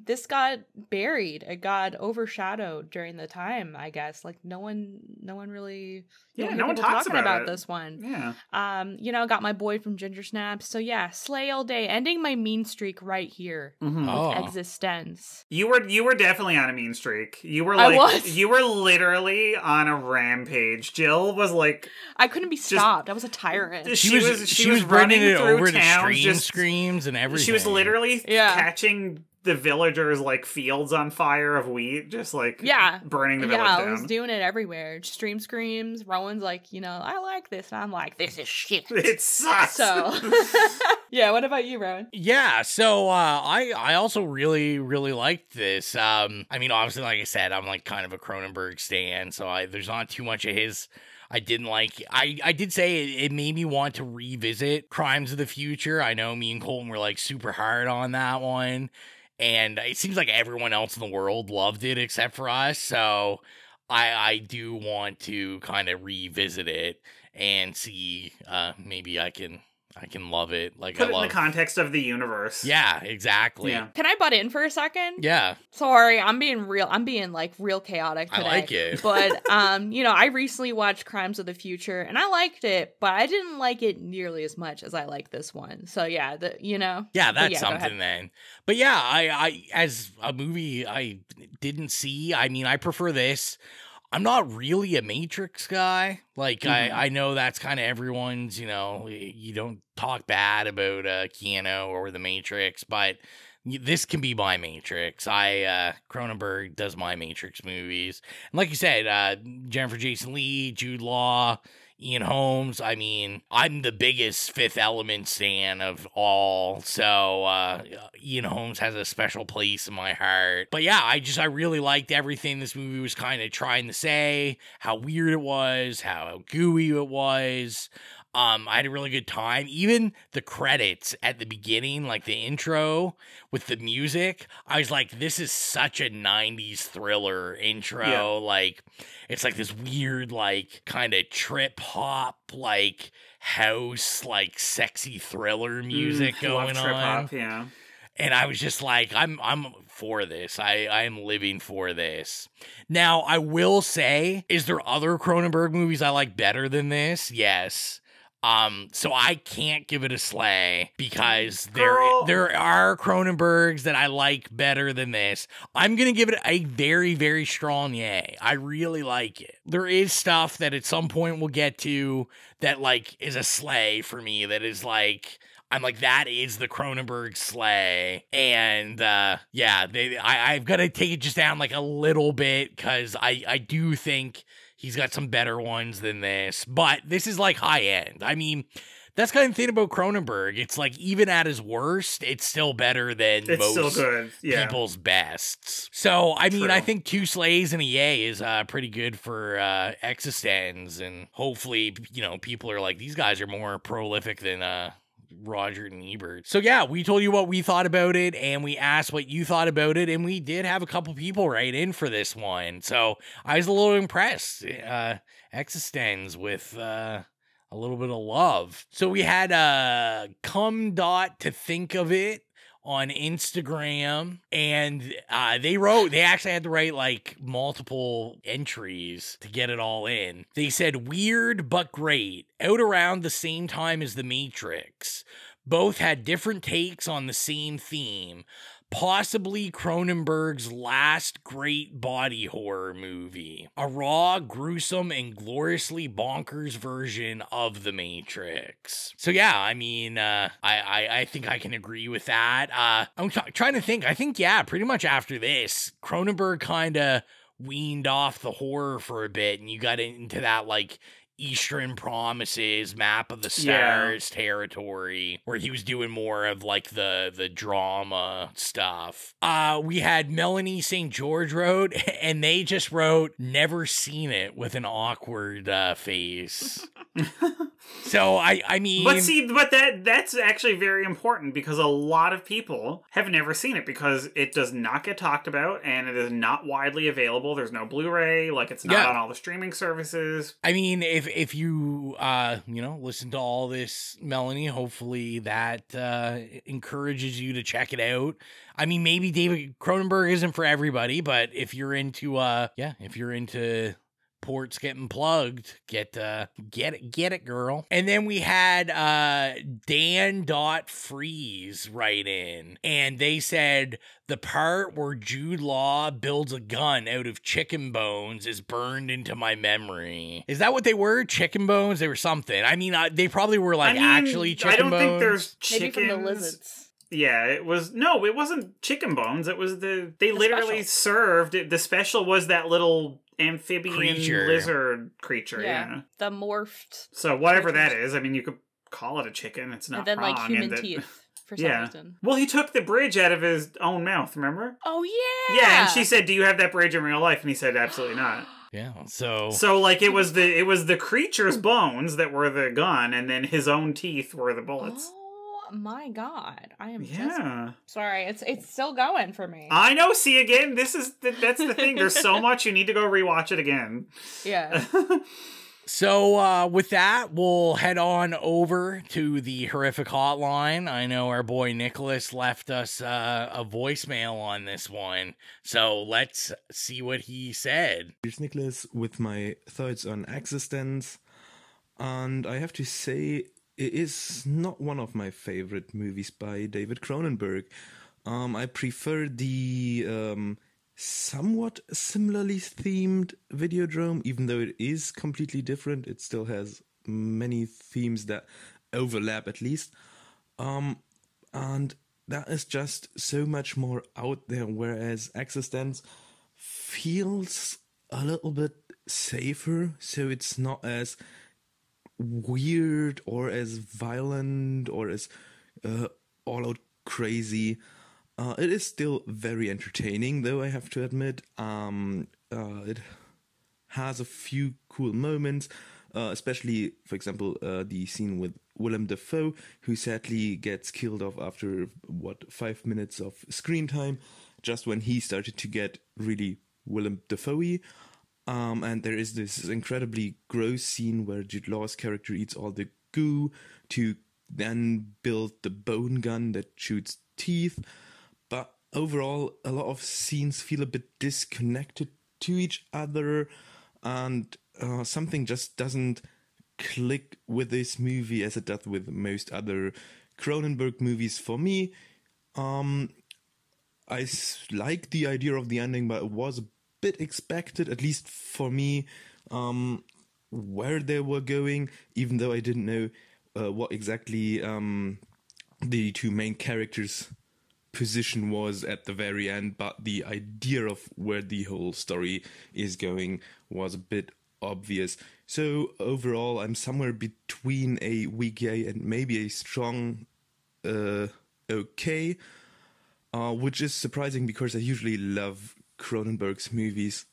this got buried. It got overshadowed during the time, I guess. Like, no one really... no one talks about this one. Yeah. You know, got my boy from Ginger Snaps. So yeah, slay all day. Ending my mean streak right here with eXistenZ. You were definitely on a mean streak. You were like, you were literally on a rampage. Jill was like, I couldn't be stopped. I was a tyrant. She was running it over the stream screams and everything. She was literally catching the villagers like fields on fire of wheat, just like burning the village down. Yeah, I was doing it everywhere. Stream screams. Rowan's like, you know, I like this. And I'm like, this is shit. It sucks. So, yeah. What about you, Rowan? Yeah. So, I also really, really liked this. I mean, obviously, like I said, I'm like kind of a Cronenberg stan, so there's not too much of his I didn't like. I did say it made me want to revisit Crimes of the Future. I know me and Colton were like super hard on that one, and it seems like everyone else in the world loved it except for us. So I do want to kind of revisit it and see maybe I can I can love it. Like, Put it in the context of the universe. Yeah, exactly. Yeah. Can I butt in for a second? Yeah. Sorry, I'm being like real chaotic today. I like it. But I recently watched Crimes of the Future and I liked it, but I didn't like it nearly as much as I like this one. So yeah, Yeah, that's something then. But yeah, I as a movie I didn't see. I mean, I prefer this. I'm not really a Matrix guy. Like, I know that's kind of everyone's, you don't talk bad about Keanu or the Matrix, but this can be my Matrix. Cronenberg does my Matrix movies. And like you said, Jennifer Jason Leigh, Jude Law, Ian Holmes. I mean, I'm the biggest Fifth Element stan of all, so Ian Holmes has a special place in my heart. But yeah, I really liked everything this movie was kind of trying to say, how weird it was, how gooey it was. I had a really good time. Even the credits at the beginning, like the intro with the music, I was like, this is such a 90s thriller intro. Yeah. Like, it's like this weird, like, kind of trip hop, like, house, like, sexy thriller music going on. Trip hop, yeah. And I was just like, I'm for this. I am living for this. Now, I will say, is there other Cronenberg movies I like better than this? Yes. So I can't give it a slay because there are Cronenbergs that I like better than this. I'm going to give it a very, very strong yay. I really like it. There is stuff that at some point we'll get to that like is a slay for me that is like, I'm like, that is the Cronenberg slay. And, yeah, I've got to take it just down like a little bit because I do think he's got some better ones than this, but this is like high end. I mean, that's kind of the thing about Cronenberg. It's like even at his worst, it's still better than most people's bests. So, I mean, I think 2 slays and a yay is pretty good for eXistenZ, and hopefully, people are like, these guys are more prolific than Roger and Ebert. So yeah, we told you what we thought about it, and we asked what you thought about it, and we did have a couple people write in for this one. So I was a little impressed. eXistenZ with a little bit of love. So we had Come Dot to Think of It on Instagram, and they actually had to write like multiple entries to get it all in. They said, weird but great, out around the same time as The Matrix. Both had different takes on the same theme. Possibly Cronenberg's last great body horror movie. A raw, gruesome, and gloriously bonkers version of The Matrix. So yeah, I mean, I think I can agree with that. I'm trying to think. I think, yeah, pretty much after this, Cronenberg kind of weaned off the horror for a bit, and you got into that, like, Eastern Promises, Map of the Stars territory, where he was doing more of like the drama stuff. We had Melanie St. George wrote, and they just wrote, never seen it, with an awkward face. So I mean, but that's actually very important because a lot of people have never seen it because it does not get talked about and it is not widely available. There's no Blu-ray, like it's not on all the streaming services. I mean, if you listen to all this, Melanie, hopefully that encourages you to check it out. I mean, maybe David Cronenberg isn't for everybody, but if you're into ports getting plugged, get it, girl. And then we had Dan.Freeze write in, and they said the part where Jude Law builds a gun out of chicken bones is burned into my memory. Is that what they were? Chicken bones? They were something. I mean, they probably were actually chicken bones. I don't think there's chickens. Maybe from the lizards. Yeah, it wasn't chicken bones. It was they literally served it. The special was that little amphibian lizard creature. Yeah. The morphed. So whatever that is, I mean, you could call it a chicken. It's not and then wrong. Like human teeth. For some reason. Well, he took the bridge out of his own mouth, remember? Oh, yeah. Yeah, and she said, do you have that bridge in real life? And he said, absolutely not. Yeah, so like it was the creature's bones that were the gun, and then his own teeth were the bullets. Oh my god, I am just sorry. It's still going for me. I know. See, again, that's the thing. There's so much you need to go rewatch it again. Yeah. So with that, we'll head on over to the horrific hotline. I know our boy Nicholas left us a voicemail on this one, so let's see what he said. Here's Nicholas with my thoughts on eXistenZ, and I have to say it is not one of my favorite movies by David Cronenberg. I prefer the somewhat similarly themed Videodrome, even though it is completely different. It still has many themes that overlap, at least. And that is just so much more out there, whereas eXistenZ feels a little bit safer, so it's not as weird or as violent or as all-out crazy. It is still very entertaining, though, I have to admit. It has a few cool moments, especially, for example, the scene with Willem Dafoe, who sadly gets killed off after, 5 minutes of screen time, just when he started to get really Willem Dafoe-y. And there is this incredibly gross scene where Jude Law's character eats all the goo to then build the bone gun that shoots teeth. But overall, a lot of scenes feel a bit disconnected to each other, and something just doesn't click with this movie as it does with most other Cronenberg movies for me. I like the idea of the ending, but it was a bit expected, at least for me, where they were going, even though I didn't know what exactly the two main characters' position was at the very end, but the idea of where the whole story is going was a bit obvious. So overall, I'm somewhere between a weak yay and maybe a strong okay, which is surprising because I usually love Cronenberg's movies.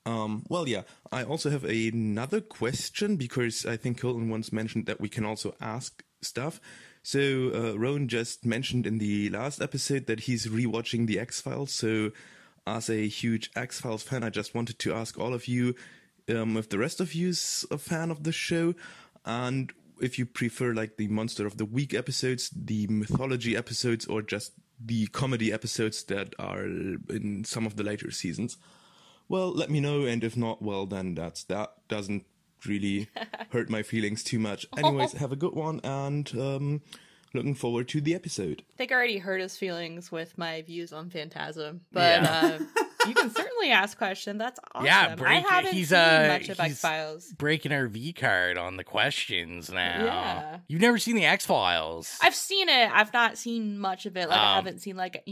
Well, yeah, I also have another question, because I think Colton once mentioned that we can also ask stuff. So Rowan just mentioned in the last episode that he's rewatching the X-Files. So as a huge X-Files fan, I just wanted to ask all of you if the rest of you is a fan of the show, and if you prefer like the Monster of the Week episodes, the mythology episodes, or just the comedy episodes that are in some of the later seasons. Well, let me know, and if not, well, then that doesn't really hurt my feelings too much. Anyways, have a good one, and looking forward to the episode. I think I already hurt his feelings with my views on Phantasm, but you can certainly ask questions. That's awesome. Yeah, I haven't seen much of X-Files. Breaking our V-card on the questions now. Yeah. You've never seen the X-Files? I've seen it. I've not seen much of it. Like, I haven't seen, like,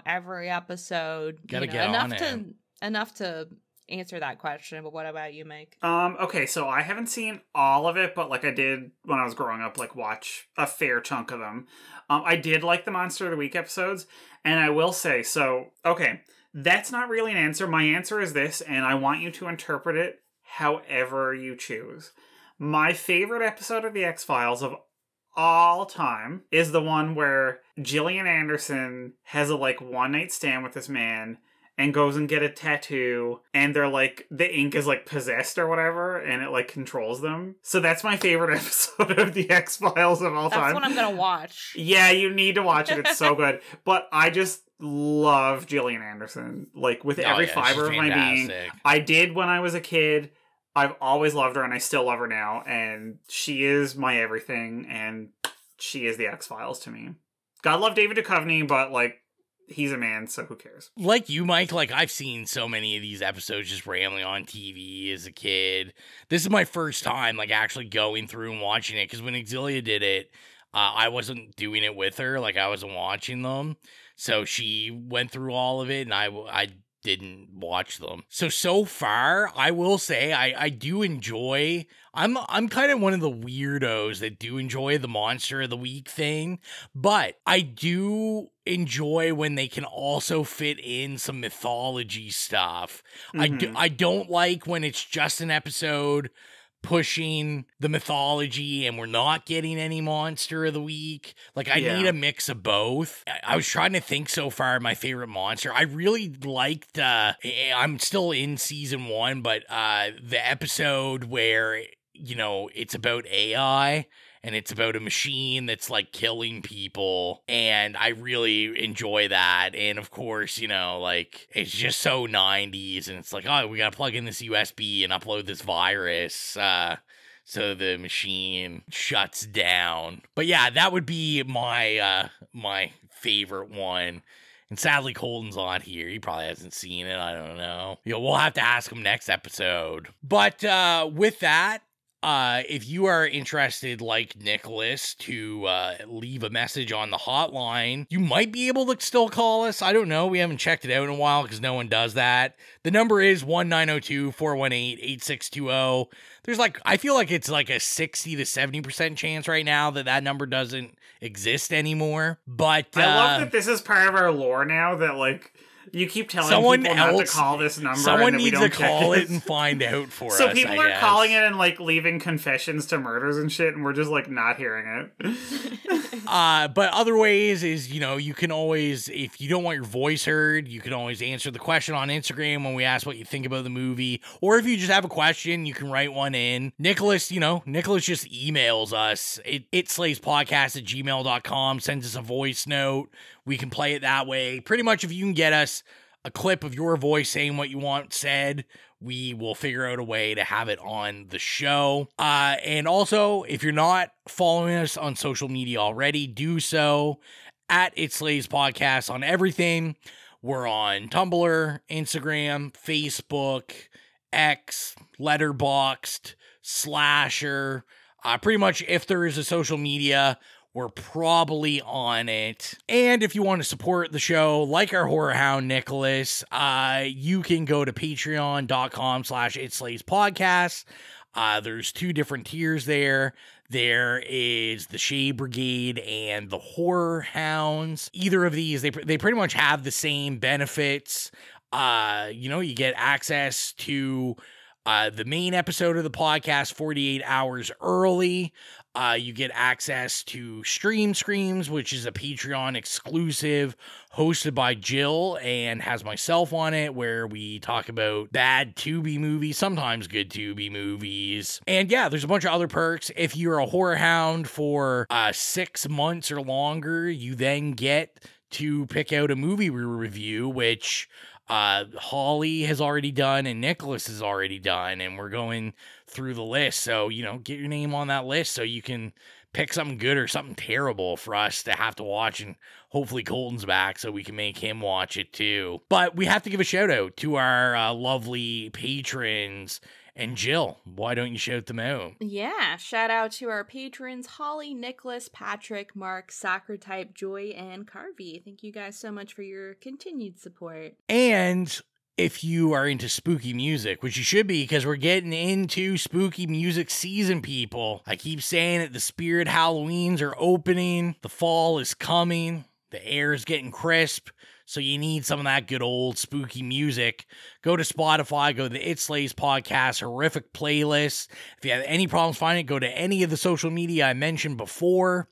every episode. Gotta get on it. Enough to answer that question, but what about you, Mike? Okay, so I haven't seen all of it, but like I did when I was growing up, like watch a fair chunk of them. I did like the Monster of the Week episodes, and I will say, so, okay, that's not really an answer. My answer is this, and I want you to interpret it however you choose. My favorite episode of the X-Files of all time is the one where Gillian Anderson has a like one night stand with this man and goes and get a tattoo, and they're like, the ink is like possessed or whatever, and it like controls them. So that's my favorite episode of the X-Files of all time. That's what I'm gonna watch. Yeah, you need to watch it. It's so good. But I just love Gillian Anderson, like with every fiber of my being. I did when I was a kid. I've always loved her, and I still love her now. And she is my everything, and she is the X-Files to me. God love David Duchovny, but like, he's a man, so who cares? Like you, Mike, like I've seen so many of these episodes just randomly on TV as a kid. This is my first time like actually going through and watching it, because when Exilia did it, I wasn't doing it with her, like I wasn't watching them. So she went through all of it, and I didn't watch them. So far, I will say I do enjoy. I'm kind of one of the weirdos that do enjoy the Monster of the Week thing, but I do enjoy when they can also fit in some mythology stuff. Mm-hmm. I don't like when it's just an episode pushing the mythology and we're not getting any Monster of the Week. Like, I need a mix of both. I was trying to think so far my favorite monster. I really liked, I'm still in season 1, but the episode where you know, it's about AI and it's about a machine that's like killing people. And I really enjoy that. And of course, you know, like it's just so 90s. And it's like, oh, we got to plug in this USB and upload this virus. So the machine shuts down. But yeah, that would be my my favorite one. And sadly, Colton's on here. He probably hasn't seen it. I don't know. You know, we'll have to ask him next episode. But with that, if you are interested, like Nicholas, to leave a message on the hotline, you might be able to still call us. I don't know. We haven't checked it out in a while because no one does that. The number is 1-902-418-8620. There's like, I feel like it's like a 60 to 70% chance right now that that number doesn't exist anymore. But I love that this is part of our lore now, that like you keep telling people not to call this number. Someone and needs we don't to call check it and find out for us. So people are guess. calling it and like leaving confessions to murders and shit, and we're just like not hearing it. But other ways is, you know, you can always, if you don't want your voice heard, you can always answer the question on Instagram when we ask what you think about the movie. Or if you just have a question, you can write one in. Nicholas, you know, Nicholas just emails us. itslayspodcast@gmail.com, sends us a voice note. We can play it that way. Pretty much if you can get us a clip of your voice saying what you want said, we will figure out a way to have it on the show. And also, if you're not following us on social media already, do so at eXistenZ on everything. We're on Tumblr, Instagram, Facebook, X, Letterboxd, Slasher. Pretty much if there is a social media, we're probably on it. And if you want to support the show, like our horror hound Nicholas, you can go to patreon.com/itslayspodcast. There's 2 different tiers there. There is the Shea Brigade and the Horror Hounds. Either of these, they pretty much have the same benefits. You know, you get access to the main episode of the podcast 48 hours early. You get access to Stream Screams, which is a Patreon exclusive hosted by Gill and has myself on it, where we talk about bad Tubi movies, sometimes good Tubi movies. And yeah, there's a bunch of other perks. If you're a horror hound for 6 months or longer, you then get to pick out a movie we review, which Holly has already done and Nicholas has already done, and we're going through the list. So, you know, get your name on that list so you can pick something good or something terrible for us to have to watch, and hopefully Colton's back so we can make him watch it too. But we have to give a shout out to our lovely patrons. And Jill, why don't you shout them out? Yeah, shout out to our patrons, Holly, Nicholas, Patrick, Mark, Sacrotype, Joy, and Carvey. Thank you guys so much for your continued support. And if you are into spooky music, which you should be, because we're getting into spooky music season, people. I keep saying it, the Spirit Halloweens are opening, the fall is coming, the air is getting crisp. So you need some of that good old spooky music. Go to Spotify, go to the eXistenZ horrific playlist. If you have any problems finding it, go to any of the social media I mentioned before.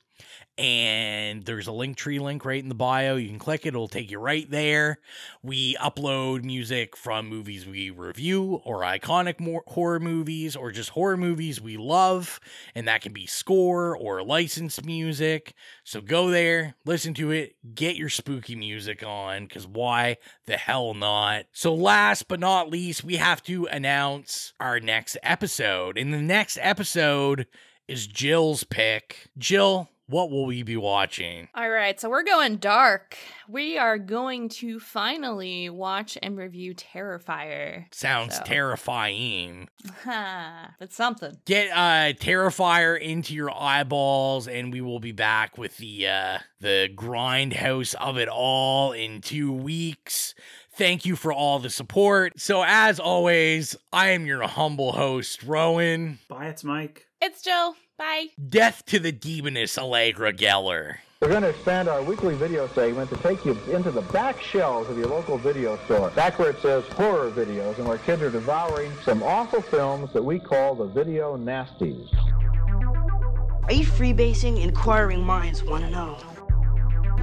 And there's a Linktree link right in the bio. You can click it. It'll take you right there. We upload music from movies we review or iconic horror movies or just horror movies we love. And that can be score or licensed music. So go there, listen to it, get your spooky music on, because why the hell not? So last but not least, we have to announce our next episode. And the next episode is Jill's pick. Jill, what will we be watching? All right, so we're going dark. We are going to finally watch and review Terrifier. Sounds terrifying. That's something. Get Terrifier into your eyeballs, and we will be back with the grindhouse of it all in 2 weeks. Thank you for all the support. So as always, I am your humble host, Rowan. Bye, it's Mike. It's Jill. Bye. Death to the demoness Allegra Geller. We're going to expand our weekly video segment to take you into the back shelves of your local video store. Back where it says horror videos and where kids are devouring some awful films that we call the video nasties. Are you freebasing? Inquiring minds want to know.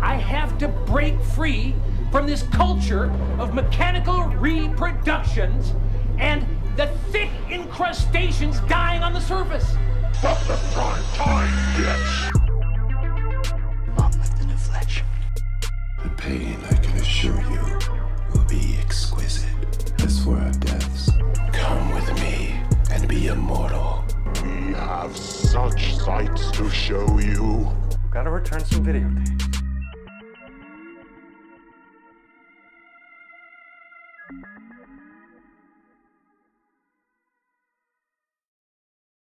I have to break free from this culture of mechanical reproductions and the thick incrustations dying on the surface. But the prime time, bitch! On with the new fletch. The pain, I can assure you, will be exquisite. As for our deaths, come with me and be immortal. We have such sights to show you. We've got to return some videotapes.